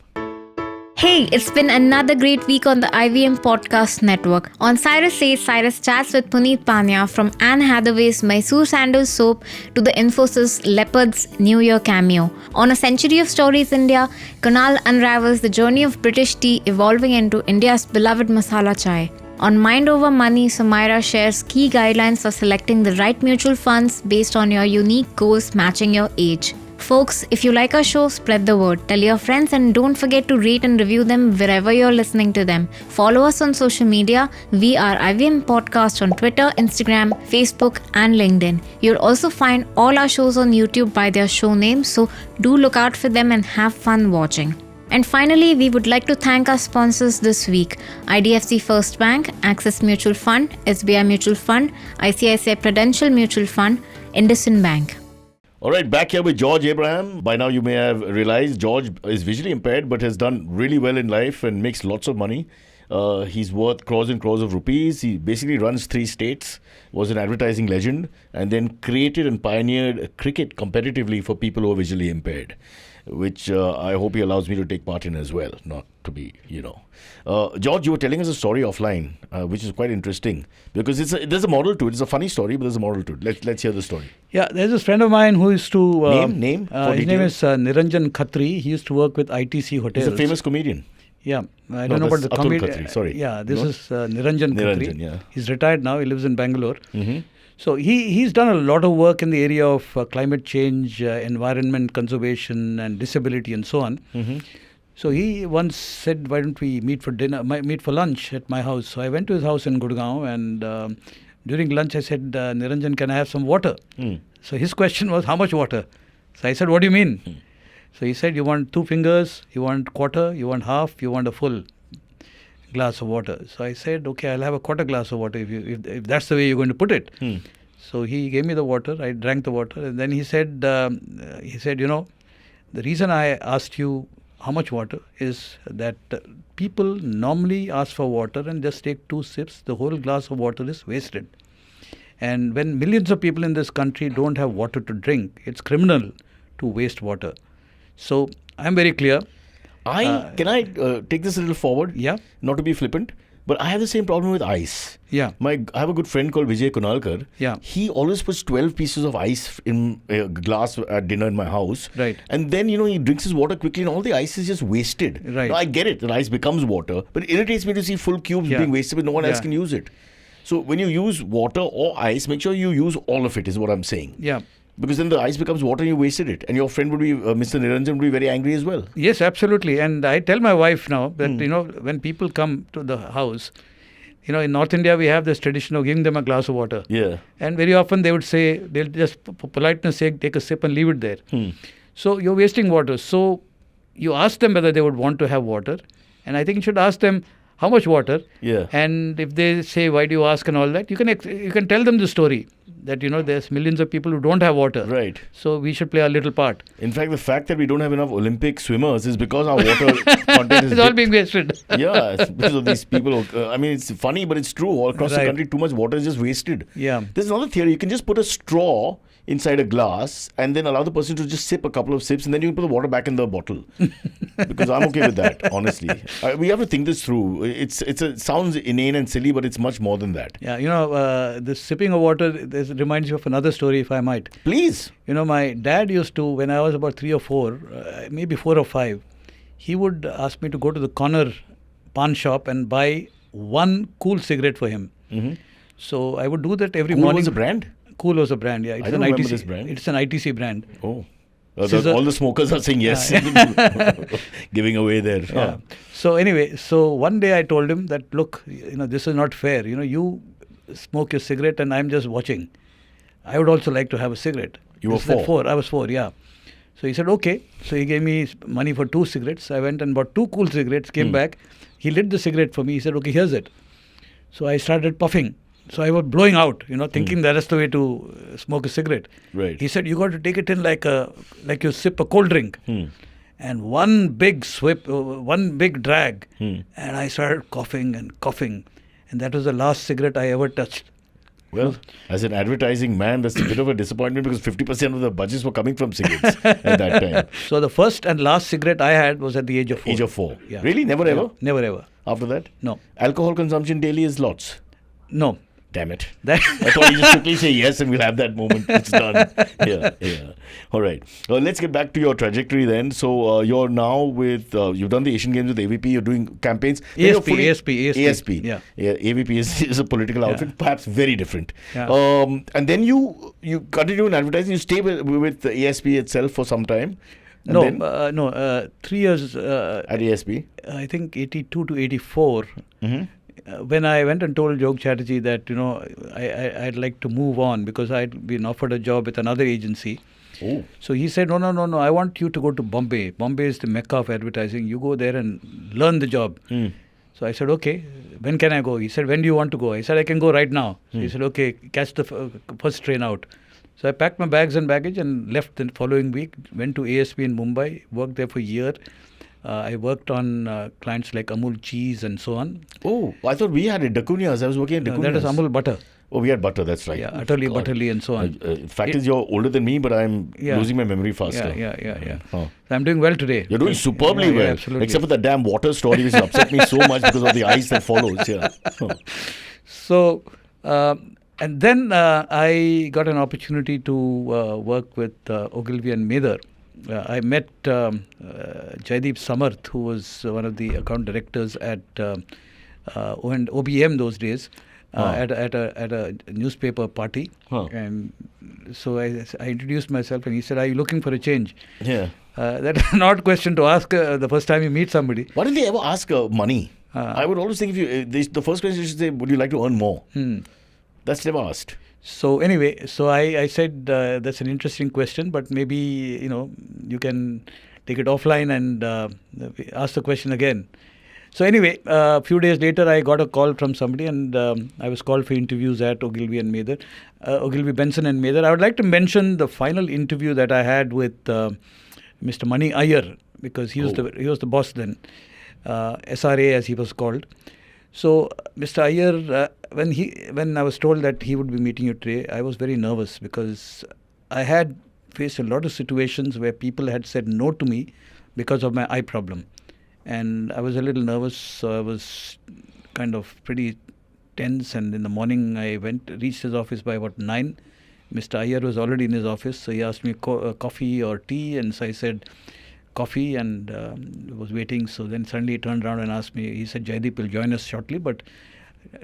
Hey, it's been another great week on the IVM Podcast Network. On Cyrus Says, Cyrus chats with Puneet Pania from Anne Hathaway's Mysore Sandals soap to the Infosys Leopard's New Year cameo. On A Century of Stories India, Kunal unravels the journey of British tea evolving into India's beloved masala chai. On Mind Over Money, Sumaira shares key guidelines for selecting the right mutual funds based on your unique goals matching your age. Folks, if you like our show, spread the word. Tell your friends and don't forget to rate and review them wherever you're listening to them. Follow us on social media. We are IVM Podcast on Twitter, Instagram, Facebook and LinkedIn. You'll also find all our shows on YouTube by their show names, so do look out for them and have fun watching. And finally, we would like to thank our sponsors this week: IDFC First Bank, Axis Mutual Fund, SBI Mutual Fund, ICICI Prudential Mutual Fund, IndusInd Bank. All right, back here with George Abraham. By now you may have realized George is visually impaired but has done really well in life and makes lots of money. He's worth crores and crores of rupees. He basically runs 3 states, was an advertising legend, and then created and pioneered cricket competitively for people who are visually impaired, which I hope he allows me to take part in as well, not to be, George, you were telling us a story offline, which is quite interesting, because there's a model to it. It's a funny story, but there's a model to it. Let's hear the story. Yeah, there's this friend of mine who used to... Name? His name is Niranjan Khatri. He used to work with ITC Hotels. He's a famous comedian. Yeah, I don't know about the comedian. Sorry. Yeah, this is Niranjan Khatri. Yeah. He's retired now. He lives in Bangalore. Mm-hmm. So he's done a lot of work in the area of climate change, environment conservation and disability and so on. Mm-hmm. So he once said, why don't we meet for lunch at my house? So I went to his house in Gurgaon, and during lunch I said, Niranjan, can I have some water? So his question was, how much water? So I said, what do you mean? So he said, you want 2 fingers, you want quarter, you want half, you want a full glass of water. So I said, okay, I'll have a quarter glass of water if that's the way you're going to put it. So he gave me the water. I drank the water, and then he said, the reason I asked you how much water is that people normally ask for water and just take 2 sips. The whole glass of water is wasted. And when millions of people in this country don't have water to drink, it's criminal to waste water. So I'm very clear. Can I take this a little forward? Yeah. Not to be flippant, but I have the same problem with ice. Yeah. I have a good friend called Vijay Kunalkar. Yeah. He always puts 12 pieces of ice in a glass at dinner in my house. Right. And then, he drinks his water quickly and all the ice is just wasted. Right. Now, I get it. The ice becomes water. But it irritates me to see full cubes being wasted but no one else can use it. So when you use water or ice, make sure you use all of it is what I'm saying. Yeah. Because then the ice becomes water and you wasted it. And your friend would be, Mr. Niranjan would be very angry as well. Yes, absolutely. And I tell my wife now that, when people come to the house, in North India, we have this tradition of giving them a glass of water. Yeah. And very often they would say, they'll just, for politeness sake, take a sip and leave it there. So you're wasting water. So you ask them whether they would want to have water. And I think you should ask them, how much water? Yeah. And if they say, why do you ask and all that, you can tell them the story that, there's millions of people who don't have water. Right. So we should play our little part. In fact, the fact that we don't have enough Olympic swimmers is because our water content is... It's all being wasted. Yeah, it's because of these people. It's funny, but it's true. All across the country, too much water is just wasted. Yeah. There's another theory. You can just put a straw inside a glass and then allow the person to just sip a couple of sips and then you can put the water back in the bottle. Because I'm okay with that, honestly. We have to think this through. It sounds inane and silly, but it's much more than that. Yeah, the sipping of water reminds you of another story, if I might. Please. My dad used to, when I was about 3 or 4, maybe 4 or 5, he would ask me to go to the corner pawn shop and buy 1 Cool cigarette for him. Mm-hmm. So I would do that every Cool morning. was a brand? Cool was a brand, yeah. I don't remember this brand. It's an ITC brand. Oh. All the smokers are saying yes. Giving away there. Yeah. So anyway, one day I told him that, look, this is not fair. You smoke your cigarette and I'm just watching. I would also like to have a cigarette. You were 4? I was 4, yeah. So he said, okay. So he gave me money for 2 cigarettes. I went and bought 2 Cool cigarettes, came back. He lit the cigarette for me. He said, okay, here's it. So I started puffing. So I was blowing out, thinking that's the way to smoke a cigarette. Right. He said, you got to take it in like you sip a cold drink. And one big swip, one big drag. And I started coughing and coughing. And that was the last cigarette I ever touched. Well, as an advertising man, that's a bit of a disappointment because 50% of the budgets were coming from cigarettes at that time. So the first and last cigarette I had was at the age of 4. Age of 4. Yeah. Really? Never ever? Never ever. After that? No. Alcohol consumption daily is lots. No. Damn it. That I thought you just quickly say yes and we'll have that moment. It's done. Yeah. All right. Let's get back to your trajectory then. So you're now with, you've done the Asian Games with AVP, you're doing campaigns. ASP. Yeah. AVP is a political outfit, perhaps very different. Yeah. And then you continue in advertising, you stay with the ASP itself for some time. And No. 3 years. At ASP? I think 82 to 84. Mm-hmm. When I went and told Jog Chatterjee that, I'd like to move on because I'd been offered a job with another agency. Oh. So he said, no, I want you to go to Bombay. Bombay is the mecca of advertising. You go there and learn the job. So I said, okay, when can I go? He said, when do you want to go? I said, I can go right now. So he said, okay, catch the first train out. So I packed my bags and baggage and left the following week, went to ASP in Mumbai, worked there for a year. I worked on clients like Amul Cheese and so on. Oh, I thought we had it, Dacunias. I was working at Dacunias. That is Amul Butter. Oh, we had butter, that's right. Yeah, utterly, butterly and so on. Fact is, you're older than me, but I'm losing my memory faster. Yeah. Oh. So I'm doing well today. You're doing superbly well. Absolutely. Except for the damn water story, which upset me so much because of the ice that follows. Yeah. Oh. So, and then I got an opportunity to work with Ogilvy Mather. I met Jaideep Samarth, who was one of the account directors at OBM those days, at a newspaper party. And so I introduced myself, and he said, "Are you looking for a change?" Yeah. That's an odd question to ask the first time you meet somebody. Why did they ever ask money? I would always think if you the first question you should say, "Would you like to earn more?" That's never asked. So anyway, I said that's an interesting question, but maybe you can take it offline and ask the question again. So anyway, a few days later, I got a call from somebody, and I was called for interviews at Ogilvy and Mather, Ogilvy Benson and Mather. I would like to mention the final interview that I had with Mr. Mani Iyer, because he was the boss then, SRA as he was called. So Mr. Iyer, when I was told that he would be meeting you today, I was very nervous because I had faced a lot of situations where people had said no to me because of my eye problem. And I was a little nervous, so I was kind of pretty tense. And in the morning, I reached his office by about 9. Mr. Iyer was already in his office, so he asked me coffee or tea, and so I said coffee, and was waiting. So then suddenly he turned around and asked me, he said, "Jaideep will join us shortly, but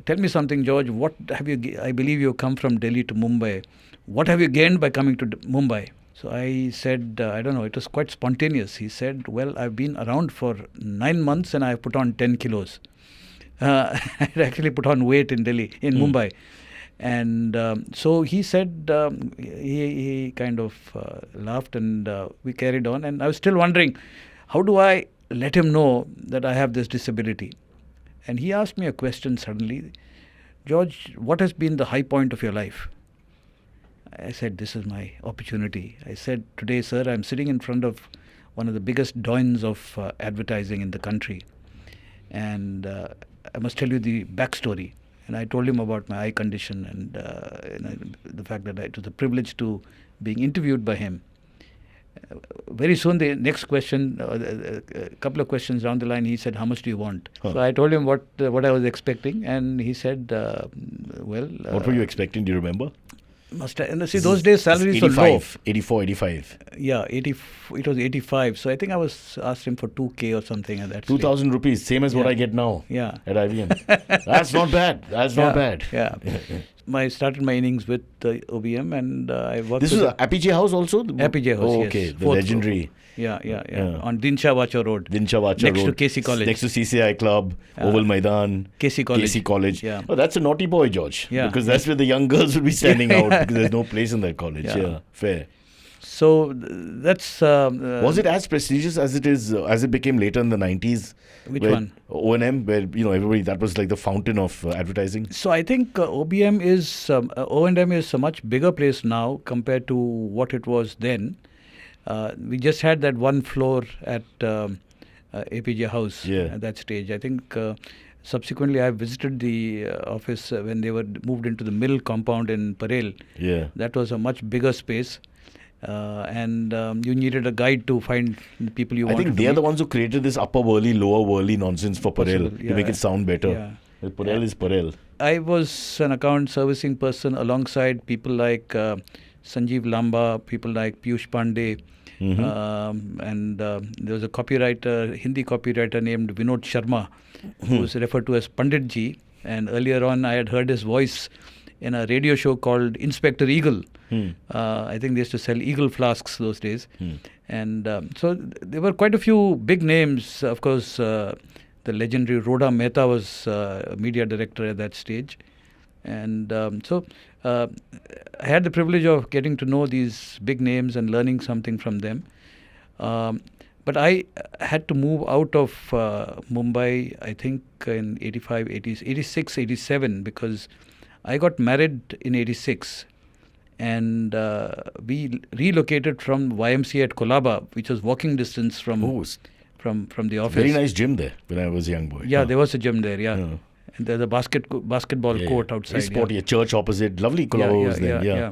tell me something, George, what have you, I believe you come from Delhi to Mumbai. What have you gained by coming to Mumbai?" So I said, I don't know, it was quite spontaneous. He said, "Well, I've been around for 9 months and I've put on 10 kilos. I actually put on weight in Delhi, in Mumbai. And so he said, he kind of laughed, and we carried on. And I was still wondering, how do I let him know that I have this disability? And he asked me a question suddenly, "George, what has been the high point of your life?" I said, "This is my opportunity." I said, "Today, sir, I'm sitting in front of one of the biggest doins of advertising in the country. And I must tell you the backstory." And I told him about my eye condition and the fact that it was a privilege to being interviewed by him. Very soon, the next question, a couple of questions down the line, he said, "How much do you want?" So I told him what I was expecting, and he said, "Well..." What were you expecting? Do you remember? See, those days salaries were low. 84, 85. Yeah, it was 85. So I think I was asked him for 2K or something at that 2,000 rupees, same as what I get now at IBM. That's not bad. That's not bad. Yeah. I started my innings with OBM, and I worked. This was Apijay House also? Apijay House, yes. Okay, the legendary. Yeah. On Dinsha Vacha Road. Next to KC College. Next to CCI Club, Oval Maidan. KC College. Yeah. Oh, that's a naughty boy, George. Yeah. Because that's where the young girls would be standing out because there's no place in that college. Yeah. Fair. So that's... was it as prestigious as it is, as it became later in the 90s? Which one? O&M, where, everybody, that was like the fountain of advertising. So I think O&M is a much bigger place now compared to what it was then. We just had that one floor at APJ House at that stage. I think Subsequently, I visited the office when they were moved into the mill compound in Parel. Yeah. That was a much bigger space. And you needed a guide to find the people you I wanted think to they are meet. the ones who created this upper Worli, lower Worli nonsense for Parel Possible, to make it sound better. yeah. Well, Parel is Parel. I was an account servicing person alongside people like Sanjeev Lamba, people like Piyush Pandey, and there was a copywriter, Hindi copywriter named Vinod Sharma, who was referred to as Pandit Ji. And earlier on, I had heard his voice in a radio show called Inspector Eagle. I think they used to sell Eagle flasks those days. And so there were quite a few big names. Of course, the legendary Rhoda Mehta was a media director at that stage. And so I had the privilege of getting to know these big names and learning something from them. But I had to move out of Mumbai, I think in 85, 86, 87, because I got married in 86. And we relocated from YMCA at Kolaba, which was walking distance from the office. Very nice gym there when I was a young boy. Yeah, there was a gym there, yeah. And there's a basketball court outside. Very sporty, a church opposite. Lovely Kolaba was there. Yeah.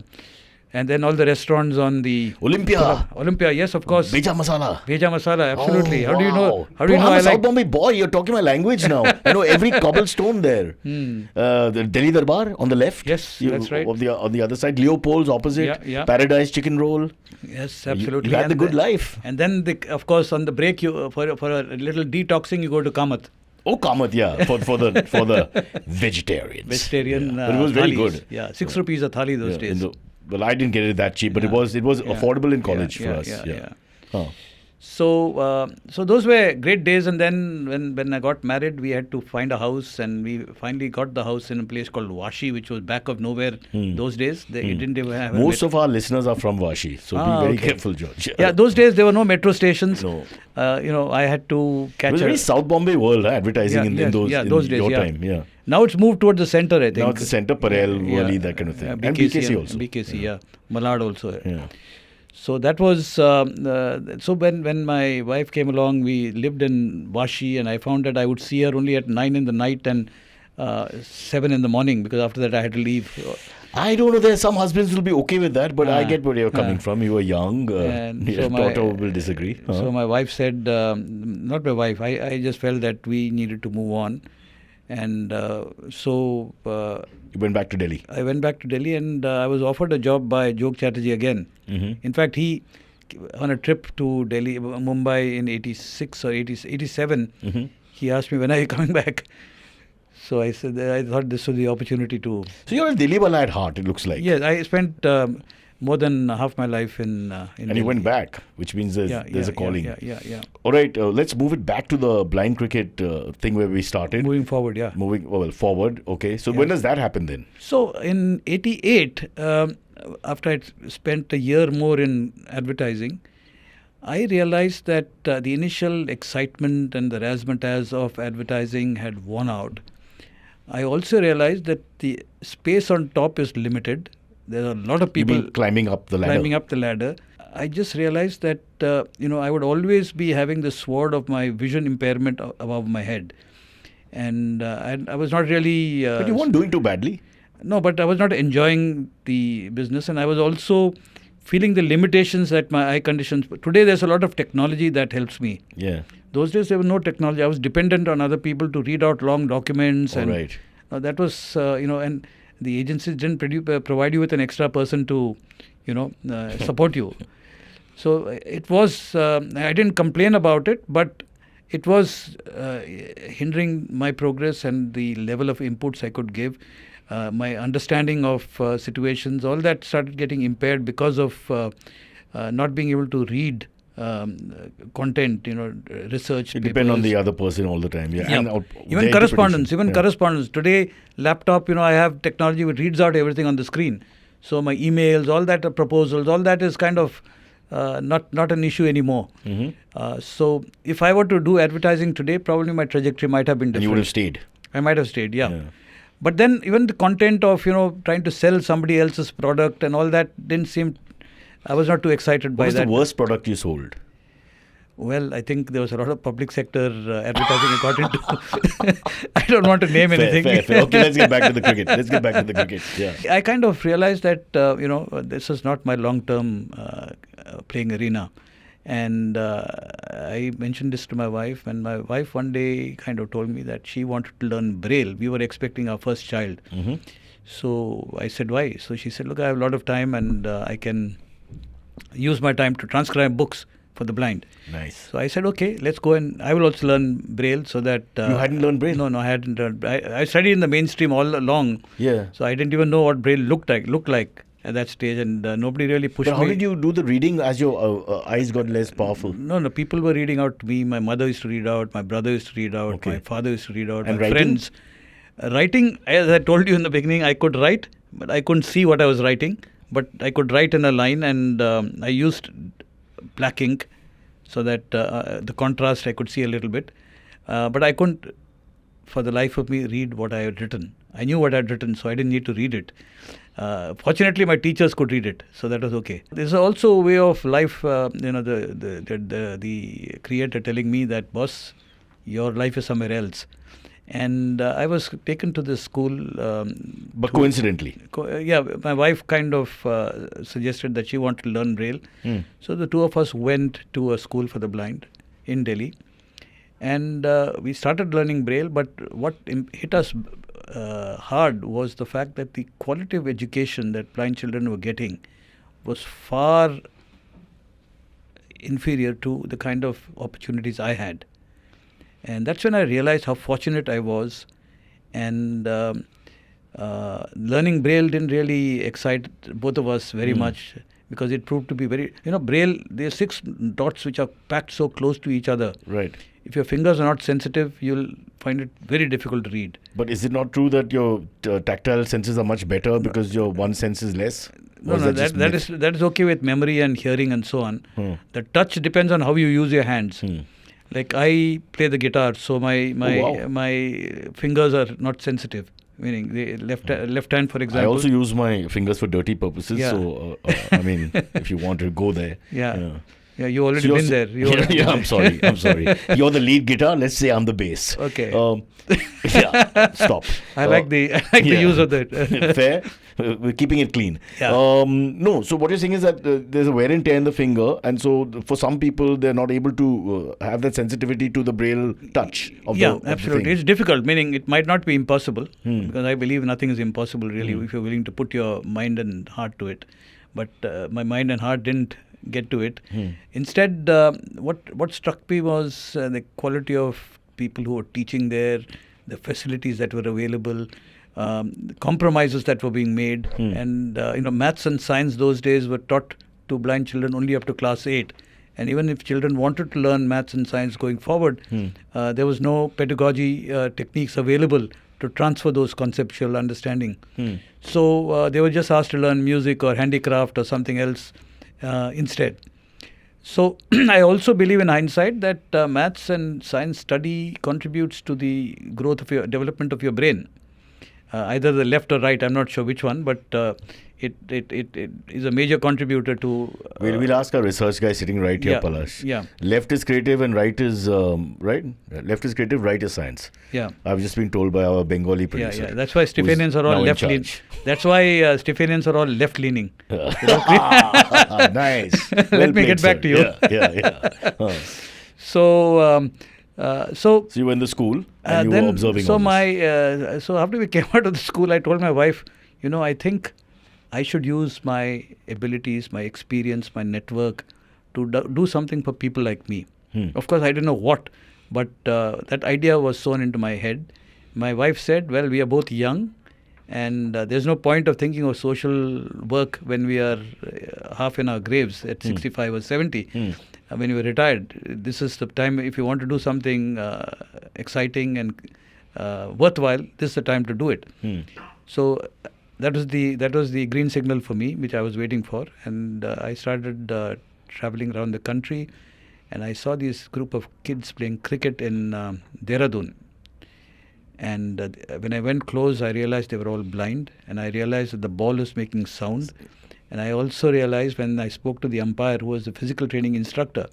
And then all the restaurants on the Olympia, yes, of course. Beja Masala. Beja Masala, absolutely. Oh, how do you know? How do Bro, you know I'm I a South like? Bombay boy. You're talking my language now. I know every cobblestone there. The Delhi Darbar on the left. Yes, that's right. On the other side, Leopold's opposite. Yeah. Paradise Chicken Roll. Yes, absolutely. You had the good life. And then, of course, on the break, you for a little detoxing, you go to Kamath. Oh, Kamath, yeah, for the vegetarians. Vegetarian. But it was very thalis. good. Yeah, 6 rupees a thali those days. Well, I didn't get it that cheap, but it was affordable in college for us. Yeah. Huh. So those were great days. And then when I got married, we had to find a house, and we finally got the house in a place called Vashi, which was back of nowhere those days. It didn't even have Most of our listeners are from Vashi, so be very careful, George. Yeah, those days there were no metro stations. No. I had to catch. It was a very South Bombay world, advertising in those days, your time. Yeah. Now it's moved towards the center, I think. Now it's the center, Parel, Worli, that kind of thing. And BKC also. BKC, Malad also. Yeah. So that was, so when my wife came along, we lived in Vashi, and I found that I would see her only at 9 in the night and 7 in the morning, because after that I had to leave. I don't know, some husbands will be okay with that, but I get where you're coming from. You were young. And your so daughter will disagree. So my wife said, not my wife, I just felt that we needed to move on. And so you went back to Delhi. I went back to Delhi, and I was offered a job by Jog Chatterjee again. In fact, he, on a trip to Delhi, Mumbai in 86 or 87, he asked me, when are you coming back? So I said, I thought this was the opportunity to... So you're a Delhi wala at heart, it looks like. Yes, I spent more than half my life in And Delhi. you went back, which means there's a calling. Yeah. All right, let's move it back to the blind cricket thing where we started. Moving forward, yeah. Forward, okay. So when does that happen then? So in 88, after I spent a year more in advertising, I realized that the initial excitement and the razzmatazz of advertising had worn out. I also realized that the space on top is limited. There are a lot of people climbing up the ladder. I just realized that I would always be having the sword of my vision impairment above my head, and I was not really. But you weren't doing too badly. No, but I was not enjoying the business, and I was also feeling the limitations that my eye conditions. Today, there's a lot of technology that helps me. Yeah. Those days, there was no technology. I was dependent on other people to read out long documents, and that was and the agencies didn't provide you with an extra person to, support you. So it was, I didn't complain about it, but it was hindering my progress and the level of inputs I could give. My understanding of situations, all that started getting impaired because of not being able to read content, research. You depend on the other person all the time. Yeah. And even correspondence. Correspondence. Today, laptop, I have technology which reads out everything on the screen. So my emails, all that proposals, all that is kind of not an issue anymore. So if I were to do advertising today, probably my trajectory might have been different. And you would have stayed. I might have stayed, yeah. But then even the content of, trying to sell somebody else's product and all that didn't seem... I was not too excited by that. What was the worst product you sold? Well, I think there was a lot of public sector advertising I got into. I don't want to name anything. Fair. Okay, let's get back to the cricket. Yeah. I kind of realized that, this is not my long-term playing arena. And I mentioned this to my wife, and my wife one day kind of told me that she wanted to learn Braille. We were expecting our first child. Mm-hmm. So I said, why? So she said, look, I have a lot of time, and I can use my time to transcribe books for the blind. Nice. So I said, okay, let's go, and I will also learn Braille so that... You hadn't learned Braille? No, I hadn't learned. I studied in the mainstream all along. Yeah. So I didn't even know what Braille looked like at that stage, and nobody really pushed me. But how did you do the reading as your eyes got less powerful? No, people were reading out to me. My mother used to read out, my brother used to read out, Okay. my father used to read out, And my writing? friends. Writing, as I told you in the beginning, I could write, but I couldn't see what I was writing. But I could write in a line, and I used black ink so that the contrast I could see a little bit. But I couldn't, for the life of me, read what I had written. I knew what I had written, so I didn't need to read it. Fortunately, my teachers could read it, so that was okay. There's also a way of life, the creator telling me that, boss, your life is somewhere else. And I was taken to this school. But coincidentally. My wife kind of suggested that she wanted to learn Braille. So the two of us went to a school for the blind in Delhi. And we started learning Braille, but what hit us hard was the fact that the quality of education that blind children were getting was far inferior to the kind of opportunities I had. And that's when I realized how fortunate I was. And learning Braille didn't really excite both of us very much, because it proved to be very... Braille, there are 6 dots which are packed so close to each other. Right. If your fingers are not sensitive, you'll find it very difficult to read. But is it not true that your tactile senses are much better because your one sense is less? No, that is okay with memory and hearing and so on. The touch depends on how you use your hands. Like I play the guitar, so my fingers are not sensitive. Meaning the left hand, for example. I also use my fingers for dirty purposes. Yeah. So I mean, if you want to go there. Yeah, you already been there. I'm sorry. You're the lead guitar. Let's say I'm the bass. Okay. Stop. I like the use of that. Fair. We're keeping it clean. Yeah. No. So what you're saying is that there's a wear and tear in the finger, and so for some people they're not able to have that sensitivity to the Braille touch. Absolutely. Of the thing. It's difficult. Meaning it might not be impossible, because I believe nothing is impossible really if you're willing to put your mind and heart to it. But my mind and heart didn't get to it. Instead, what struck me was the quality of people who were teaching there, the facilities that were available, the compromises that were being made, and maths and science those days were taught to blind children only up to class 8. And even if children wanted to learn maths and science going forward, there was no pedagogy techniques available to transfer those conceptual understanding. So they were just asked to learn music or handicraft or something else instead. So I also believe in hindsight that maths and science study contributes to the growth of your development of your brain. Either the left or right, I'm not sure which one, but it is a major contributor to... We'll ask our research guy sitting right here, Palash. Yeah. Left is creative and right is, right? Left is creative, right is science. Yeah. I've just been told by our Bengali producer. Yeah. That's why Stephanians are all left-leaning. That's why Stephanians are all left-leaning. Nice. Let me get back to you. Yeah. So you were in the school and you were observing so all this. So after we came out of the school, I told my wife, I think I should use my abilities, my experience, my network to do something for people like me. Of course, I didn't know what, but that idea was sown into my head. My wife said, well, we are both young, and there's no point of thinking of social work when we are half in our graves at 65 or 70. When you are retired, this is the time. If you want to do something exciting and worthwhile, this is the time to do it. So that was the green signal for me, which I was waiting for, and I started traveling around the country, and I saw this group of kids playing cricket in Dehradun. And when I went close, I realized they were all blind, and I realized that the ball was making sound. And I also realized when I spoke to the umpire, who was the physical training instructor,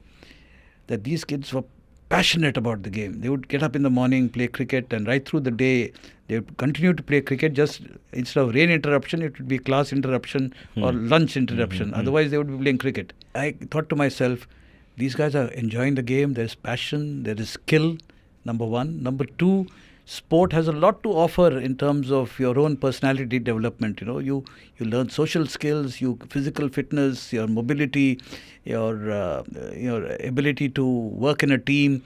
that these kids were passionate about the game. They would get up in the morning, play cricket, and right through the day they would continue to play cricket. Just instead of rain interruption, it would be class interruption or lunch interruption. Otherwise, they would be playing cricket. I thought to myself, these guys are enjoying the game. There's passion, there is skill, number one. Number two, sport has a lot to offer in terms of your own personality development. You learn social skills, physical fitness, your mobility, your ability to work in a team,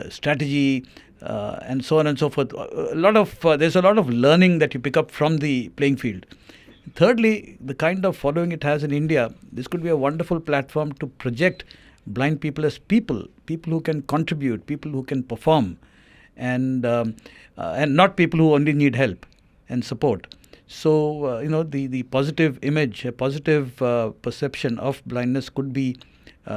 strategy, and so on and so forth. There's a lot of learning that you pick up from the playing field. Thirdly, the kind of following it has in India, this could be a wonderful platform to project blind people as people who can contribute, people who can perform, and not people who only need help and support. So, the positive image, a positive perception of blindness could be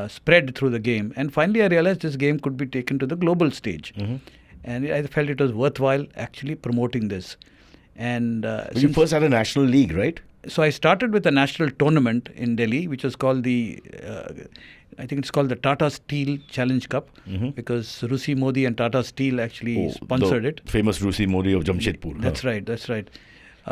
spread through the game. And finally, I realized this game could be taken to the global stage. And I felt it was worthwhile actually promoting this. And you first had a national league, right? So I started with a national tournament in Delhi, which was called I think it's called the Tata Steel Challenge Cup, because Rusi Modi and Tata Steel actually sponsored it. Famous Rusi Modi of Jamshedpur. That's right.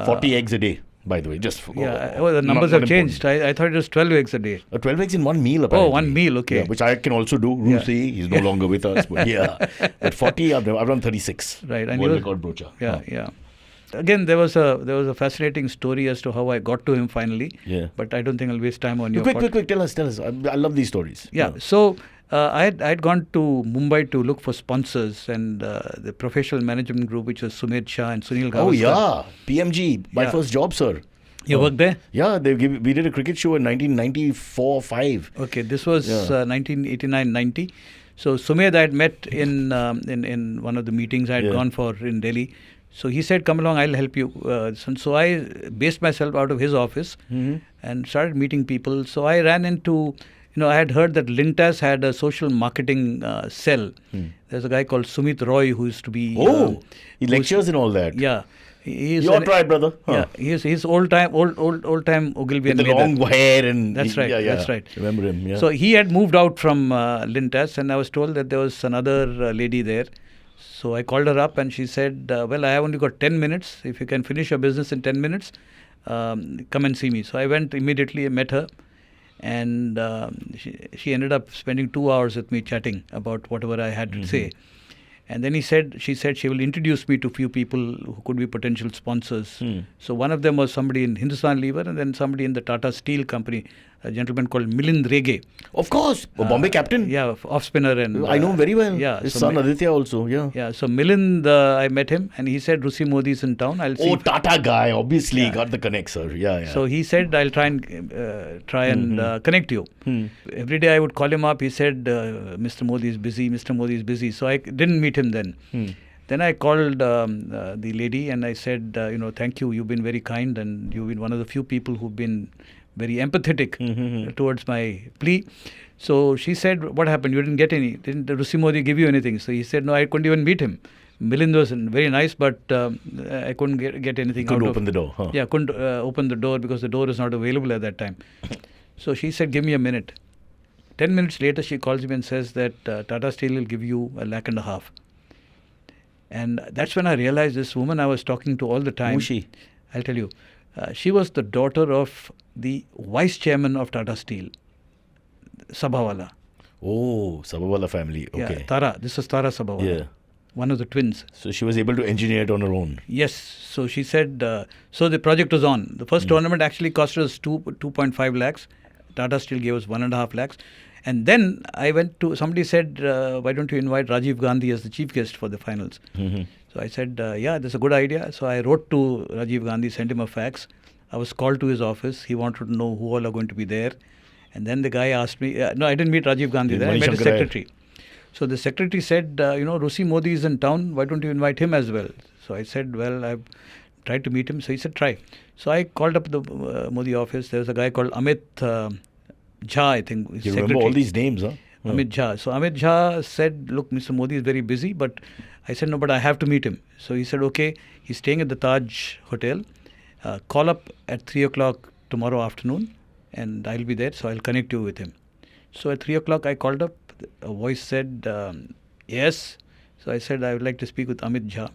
40 eggs a day, by the way. The numbers have changed. I thought it was 12 eggs a day. 12 eggs in one meal, apparently. Oh, one meal, okay. Yeah, which I can also do. Rusi, he's no longer with us. But at 40, I've run 36. Right. And world record brocha. Yeah. Again, there was a fascinating story as to how I got to him finally. Yeah. But I don't think I'll waste time on your Quick, tell us. I love these stories. Yeah. So I'd gone to Mumbai to look for sponsors, and the professional management group, which was Sumedh Shah and Sunil Gavaskar. Oh yeah, PMG, my first job, sir. You worked there? Yeah, we did a cricket show in 1994-5. Okay, this was 1989-90. So Sumedh I had met in one of the meetings I had gone for in Delhi. So he said, come along, I'll help you. So I based myself out of his office and started meeting people. So I ran into, I had heard that Lintas had a social marketing cell. There's a guy called Sumit Roy who used to be... he lectures and all that. Yeah. Your tribe, brother. Yeah, he's old time Ogilvy Mather. With the long hair and... That's right, that's right. Remember him, yeah. So he had moved out from Lintas, and I was told that there was another lady there. So I called her up and she said, well, I have only got 10 minutes. If you can finish your business in 10 minutes, come and see me. So I went immediately and met her. And she ended up spending 2 hours with me chatting about whatever I had to say. And then she said she will introduce me to a few people who could be potential sponsors. So one of them was somebody in Hindustan Lever, and then somebody in the Tata Steel company, a gentleman called Milind Rege. Of course, a Bombay captain. Yeah, off spinner. And I know him very well. Yeah, his son Aditya also. Yeah. Yeah. So Milind, I met him, and he said Rusi Modi is in town. I'll see. Oh, Tata guy, obviously got the connect, sir. Yeah. So he said I'll try and connect you. Every day I would call him up. He said Mr. Modi is busy. Mr. Modi is busy. So I didn't meet him then. Then I called the lady and I said, thank you. You've been very kind, and you've been one of the few people who've been very empathetic towards my plea. So she said, what happened? You didn't get any? Didn't Rusi Modi give you anything? So he said, no, I couldn't even meet him. Milind was very nice, but I couldn't get anything out of... Couldn't open the door, huh? Yeah, couldn't open the door because the door is not available at that time. So she said, give me a minute. 10 minutes later, she calls me and says that Tata Steel will give you 1.5 lakh. And that's when I realized this woman I was talking to all the time. Who's she? I'll tell you. She was the daughter of the vice chairman of Tata Steel, Sabhawala. Oh, Sabhawala family. Okay. Yeah, Tara. This was Tara Sabhawala. Yeah. One of the twins. So she was able to engineer it on her own. Yes. So she said, so the project was on. The first tournament actually cost us 2.5 lakhs. Tata Steel gave us 1.5 lakhs. And then I went to, somebody said, why don't you invite Rajiv Gandhi as the chief guest for the finals? So I said, yeah, that's a good idea. So I wrote to Rajiv Gandhi, sent him a fax. I was called to his office. He wanted to know who all are going to be there. And then the guy asked me, no, I didn't meet Rajiv Gandhi there. I met his secretary. So the secretary said, Rusi Modi is in town. Why don't you invite him as well? So I said, well, I've tried to meet him. So he said, try. So I called up the Modi office. There was a guy called Amit Jha, I think. You remember all these names, huh? Amit Jha. So Amit Jha said, look, Mr. Modi is very busy, but I said, no, but I have to meet him. So he said, okay, he's staying at the Taj Hotel. Call up at 3 o'clock tomorrow afternoon and I'll be there, so I'll connect you with him. So at 3 o'clock I called up. a voice said, yes. So I said, I would like to speak with Amit Jha.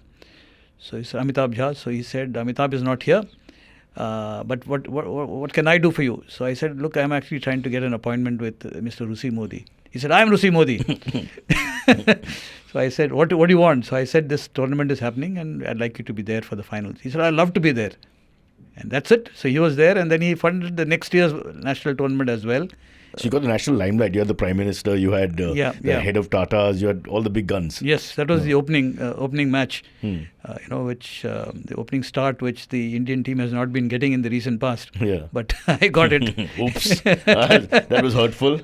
So he said, Amitabh Jha. So he said, Amitabh is not here. But what can I do for you? So I said, look, I'm actually trying to get an appointment with Mr. Rusi Modi. He said, I am Rusi Modi. So I said, what do you want? So I said, this tournament is happening and I'd like you to be there for the finals. He said, I'd love to be there. And that's it. So he was there, and then he funded the next year's national tournament as well. So you got the national limelight. You had the Prime Minister, you had the head of TATAs, you had all the big guns. Yes, that was the opening match, which the opening start, which the Indian team has not been getting in the recent past. Yeah. But I got it. Oops. That was hurtful.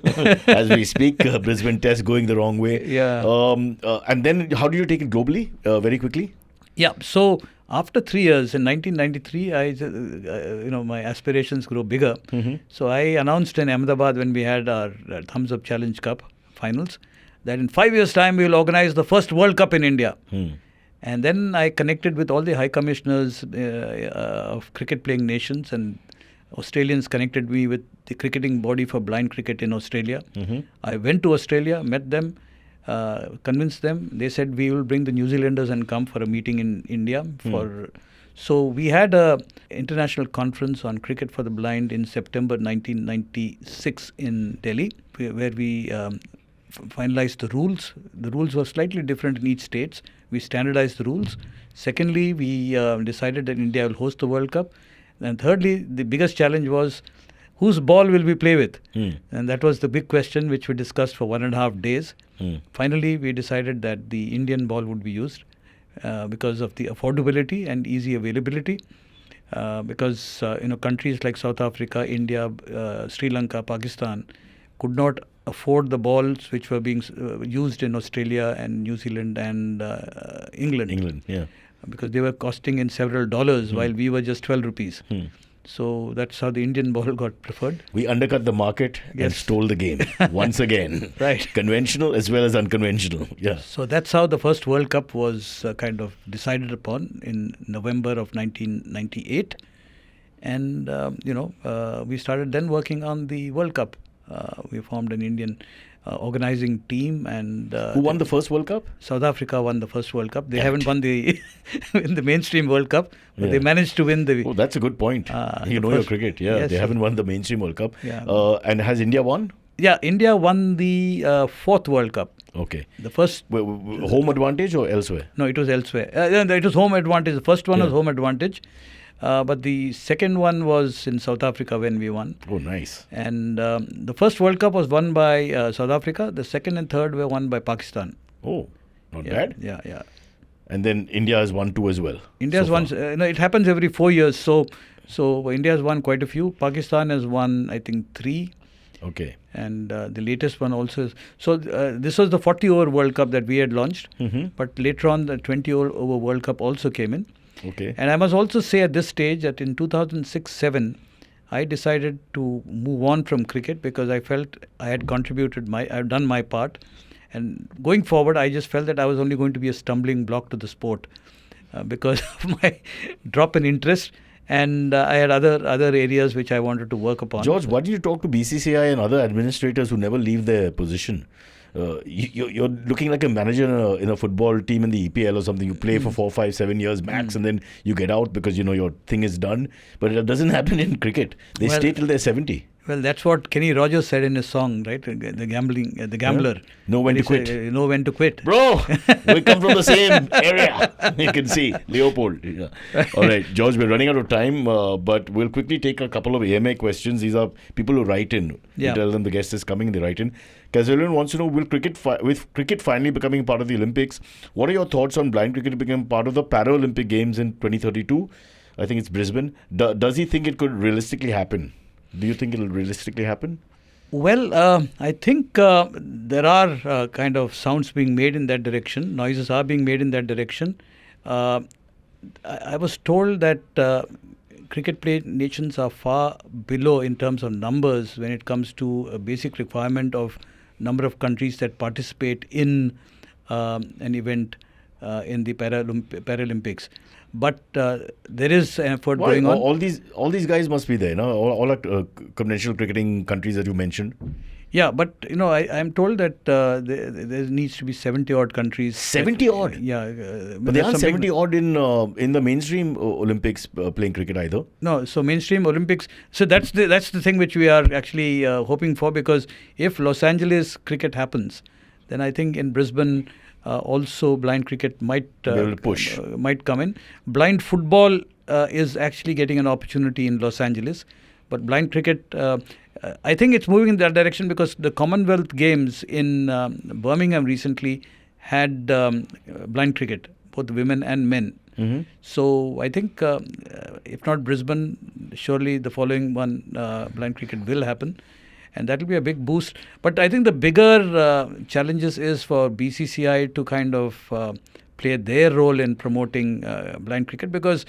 As we speak, Brisbane Test going the wrong way. Yeah. And then how did you take it globally, very quickly? Yeah, so after 3 years, in 1993, my aspirations grow bigger. Mm-hmm. So I announced in Ahmedabad when we had our Thumbs Up Challenge Cup finals that in 5 years' time we will organize the first World Cup in India. And then I connected with all the high commissioners of cricket playing nations, and Australians connected me with the cricketing body for blind cricket in Australia. Mm-hmm. I went to Australia, met them, convinced them. They said we will bring the New Zealanders and come for a meeting in India. So we had a international conference on cricket for the blind in September 1996 in Delhi, where we finalized the rules. The rules were slightly different in each state. We standardized the rules. Secondly, we decided that India will host the World Cup. And thirdly, the biggest challenge was whose ball will we play with? And that was the big question which we discussed for 1.5 days. Finally, we decided that the Indian ball would be used because of the affordability and easy availability. Because countries like South Africa, India, Sri Lanka, Pakistan could not afford the balls which were being used in Australia and New Zealand and England. Yeah. Because they were costing in several dollars while we were just 12 rupees. So that's how the Indian ball got preferred. We undercut the market and stole the game once again. Right. Conventional as well as unconventional. Yeah. So that's how the first World Cup was kind of decided upon in November of 1998. And, we started then working on the World Cup. We formed an Indian organizing team. And who won the first World Cup? South Africa won the first World Cup. They haven't won the in the mainstream World Cup, but they managed to win the... Oh, that's a good point. Your cricket. Yeah, yes, they haven't won the mainstream World Cup. Yeah. And has India won? Yeah, India won the fourth World Cup. Okay. The first... home advantage or elsewhere? No, it was elsewhere. It was home advantage. The first one was home advantage. But the second one was in South Africa when we won. Oh, nice. And the first World Cup was won by South Africa. The second and third were won by Pakistan. Oh, not bad. Yeah. And then India has won 2 as well. India's won. It happens every 4 years. So India has won quite a few. Pakistan has won, I think, 3. Okay. And the latest one also is... So this was the 40-over World Cup that we had launched. Mm-hmm. But later on, the 20-over World Cup also came in. Okay. And I must also say at this stage that in 2006-07, I decided to move on from cricket because I felt I had I've done my part. And going forward, I just felt that I was only going to be a stumbling block to the sport because of my drop in interest. And I had other areas which I wanted to work upon. George, why did you talk to BCCI and other administrators who never leave their position? You're looking like a manager in a football team in the EPL or something. You play for 4, 5, 7 years max and then you get out because your thing is done. But it doesn't happen in cricket. They stay till they're 70. Well, that's what Kenny Rogers said in his song, right? The Gambler. Yeah. Know when to quit. Know when to quit. Bro, we come from the same area. You can see. Leopold. Yeah. All right, George, we're running out of time, but we'll quickly take a couple of AMA questions. These are people who write in. Yeah. You tell them the guest is coming and they write in. Kazilian wants to know, with cricket finally becoming part of the Olympics, what are your thoughts on blind cricket becoming part of the Paralympic Games in 2032? I think it's Brisbane. Does he think it could realistically happen? Do you think it will realistically happen? Well, I think there are kind of sounds being made in that direction. Noises are being made in that direction. I was told that cricket play nations are far below in terms of numbers when it comes to a basic requirement of number of countries that participate in an event in the Paralympics. But there is an effort going on. All these guys must be there, no? All are conventional cricketing countries that you mentioned. Yeah, but I'm told that there needs to be 70 odd countries. 70 odd? Yeah. But there aren't 70 odd in the mainstream Olympics playing cricket either. No, so mainstream Olympics. So that's the thing which we are actually hoping for, because if Los Angeles cricket happens, then I think in Brisbane also blind cricket might push. Might come in. Blind football is actually getting an opportunity in Los Angeles, but blind cricket, I think it's moving in that direction, because the Commonwealth Games in Birmingham recently had blind cricket, both women and men. Mm-hmm. So I think if not Brisbane, surely the following one, blind cricket will happen, and that will be a big boost. But I think the bigger challenges is for BCCI to kind of play their role in promoting blind cricket, because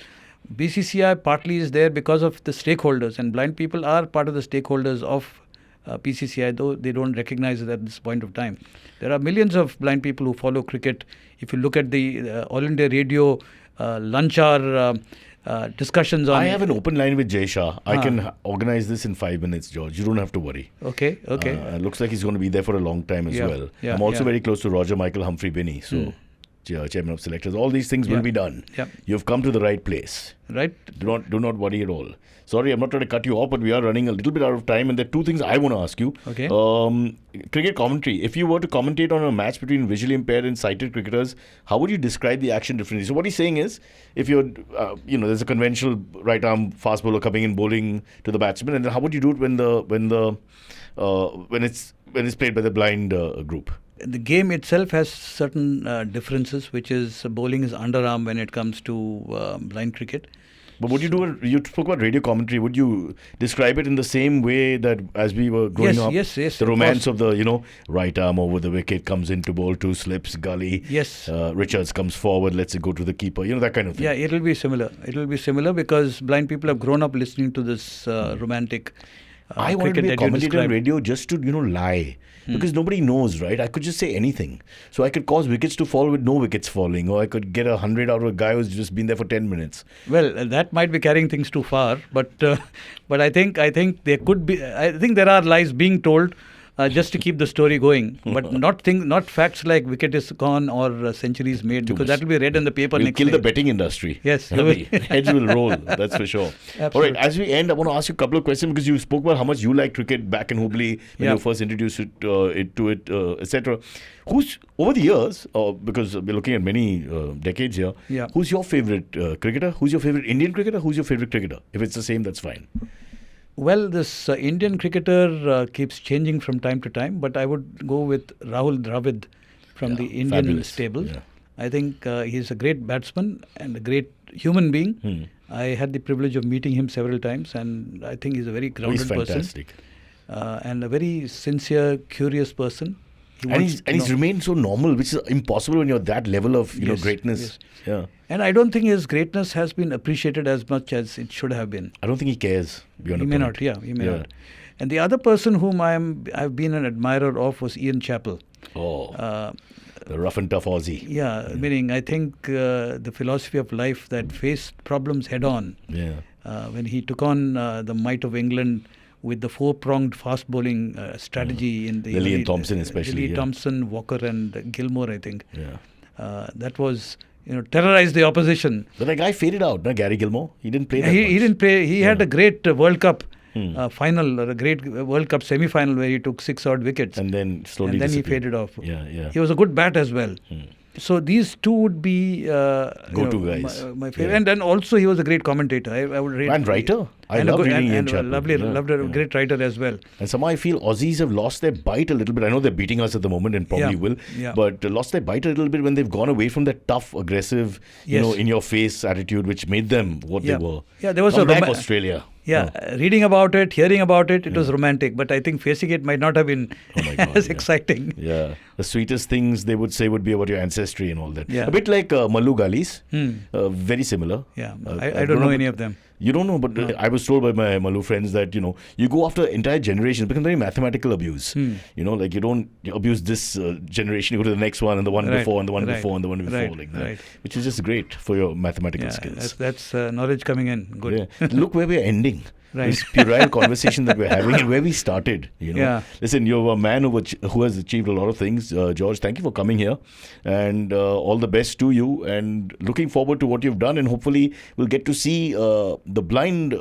BCCI partly is there because of the stakeholders, and blind people are part of the stakeholders of BCCI, though they don't recognize it at this point of time. There are millions of blind people who follow cricket. If you look at the All India Radio lunch hour discussions on... I have an open line with Jay Shah. I can organize this in 5 minutes, George. You don't have to worry. Okay. Looks like he's going to be there for a long time as well. Yeah, I'm also very close to Roger Michael Humphrey Binney, so chairman of selectors. All these things will be done. Yeah. You've come to the right place. Right. Do not worry at all. Sorry, I'm not trying to cut you off, but we are running a little bit out of time, and there are two things I want to ask you. Okay. Cricket commentary. If you were to commentate on a match between visually impaired and sighted cricketers, how would you describe the action differently? So what he's saying is, if you're, there's a conventional right arm fast bowler coming in bowling to the batsman, and then how would you do it when it's played by the blind group? The game itself has certain differences, which is bowling is underarm when it comes to blind cricket. But would you do you spoke about radio commentary, would you describe it in the same way that as we were growing up? Yes. The romance of the, right arm over the wicket, comes in to bowl, two slips, gully. Yes. Richards comes forward, lets it go to the keeper, that kind of thing. Yeah, it'll be similar. Because blind people have grown up listening to this romantic I wanted to be a commentator on radio just to, lie. Because nobody knows, right? I could just say anything. So I could cause wickets to fall with no wickets falling, or I could get 100 out of a guy who's just been there for 10 minutes. Well, that might be carrying things too far, but I think there could be. I think there are lies being told just to keep the story going, but not facts like wicket is gone or centuries made, because that will be read in the paper we'll next kill day. The betting industry. Yes. Heads will roll, that's for sure. Absolutely. All right, as we end, I want to ask you a couple of questions, because you spoke about how much you like cricket back in Hubli when you first introduced it, etc. Who's, over the years, because we're looking at many decades here, who's your favorite cricketer? Who's your favorite Indian cricketer? Who's your favorite cricketer? If it's the same, that's fine. Well, this Indian cricketer keeps changing from time to time, but I would go with Rahul Dravid from the Indian stable. Yeah. I think he's a great batsman and a great human being. I had the privilege of meeting him several times, and I think he's a very grounded person. He's fantastic. And a very sincere, curious person. He's remained so normal, which is impossible when you're at that level of greatness. Yes. Yeah. And I don't think his greatness has been appreciated as much as it should have been. I don't think he cares. He may not. He may not. And the other person whom I've been an admirer of was Ian Chappell. The rough and tough Aussie. Yeah, meaning I think the philosophy of life that faced problems head on. Yeah. When he took on the might of England with the four-pronged fast bowling strategy in the Lillian Thompson especially. Lily Thompson, Walker and Gilmore, I think. Yeah. That was, terrorized the opposition. But that guy faded out, Gary Gilmore. He didn't play that much. He didn't play. He had a great World Cup final, or a great World Cup semi-final where he took 6 odd wickets. And then slowly he faded off. Yeah. He was a good bat as well. So these two would be go-to guys. My favorite. Yeah. And then also he was a great commentator. I would rate. And writer. I love reading Ian Chappell. Loved a great writer as well. And somehow I feel Aussies have lost their bite a little bit. I know they're beating us at the moment and probably will. Yeah. But lost their bite a little bit when they've gone away from that tough, aggressive, in-your-face attitude which made them what they were. Yeah, there was Come back Australia. Yeah, reading about it, hearing about it, it was romantic. But I think facing it might not have been as exciting. Yeah, the sweetest things they would say would be about your ancestry and all that. Yeah. A bit like Mallu Galis, very similar. Yeah, I don't know any of them. You don't know, but I was told by my Mallu friends that, you go after entire generations. It becomes very mathematical abuse. Like you don't abuse this generation, you go to the next one and the one before and the one before and the one before. Like that, which is just great for your mathematical skills. That's knowledge coming in. Good. Yeah. Look where we're ending. Right. This puerile conversation that we're having and where we started. Yeah. Listen, you're a man who has achieved a lot of things. George, thank you for coming here, and all the best to you. And looking forward to what you've done, and hopefully we'll get to see the blind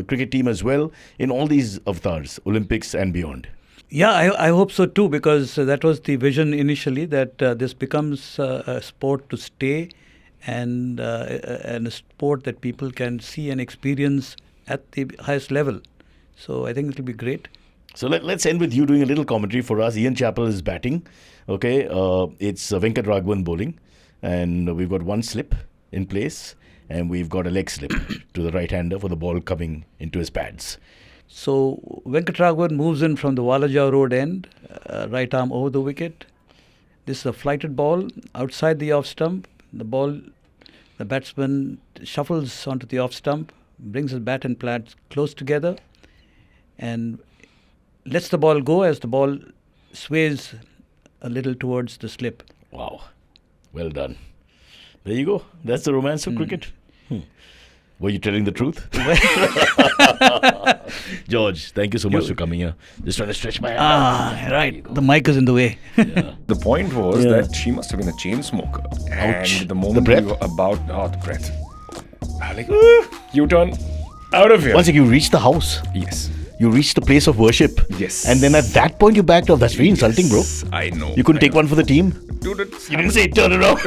cricket team as well in all these avatars, Olympics and beyond. Yeah, I hope so too, because that was the vision initially, that this becomes a sport to stay, and a sport that people can see and experience at the highest level. So I think it will be great. So let's end with you doing a little commentary for us. Ian Chappell is batting. Okay, it's Venkat Raghavan bowling, and we've got one slip in place, and we've got a leg slip to the right-hander for the ball coming into his pads. So Venkatraghavan moves in from the Walaja Road end, right arm over the wicket. This is a flighted ball outside the off stump. The batsman shuffles onto the off stump, brings his bat and pads close together, and lets the ball go as the ball sways a little towards the slip. Wow, well done. There you go. That's the romance of cricket. Were you telling the truth? George, thank you so much for coming here. Just trying to stretch my arm. Right. The mic is in the way. Yeah. The point was that she must have been a chain smoker. Ouch. And the moment The breath? we were about... Oh, the breath. Like, U-turn. Out of here. Once you reached the house, Yes. you reached the place of worship. Yes. And then at that point you backed off. That's very insulting, bro. I know. You couldn't take one for the team? Dude, it's You didn't say turn around.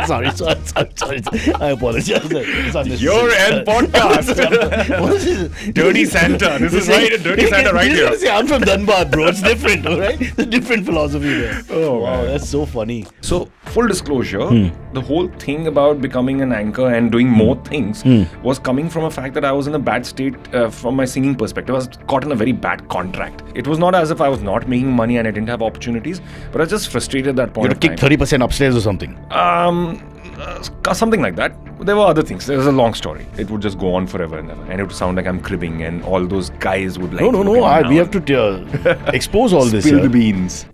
sorry. I apologize. It's unnecessary. Your end podcast. What is this? Dirty Santa. This is right. Dirty Santa right here. Say, I'm from Dhanbad, bro. It's different, all right? It's a different philosophy there. Oh, Wow, man. that's so funny. So, full disclosure, the whole thing about becoming an anchor and doing more things was coming from a fact that I was in a bad state from my singing perspective. I was caught in a very bad contract. It was not as if I was not making money and I didn't have opportunities, but I was just frustrated at that point You had to of kick time. 30% upstairs or something. Something like that. There were other things. There was a long story. It would just go on forever and ever. And it would sound like I'm cribbing and all those guys would like... No. look at me We now have to expose all this. Spill here. the beans.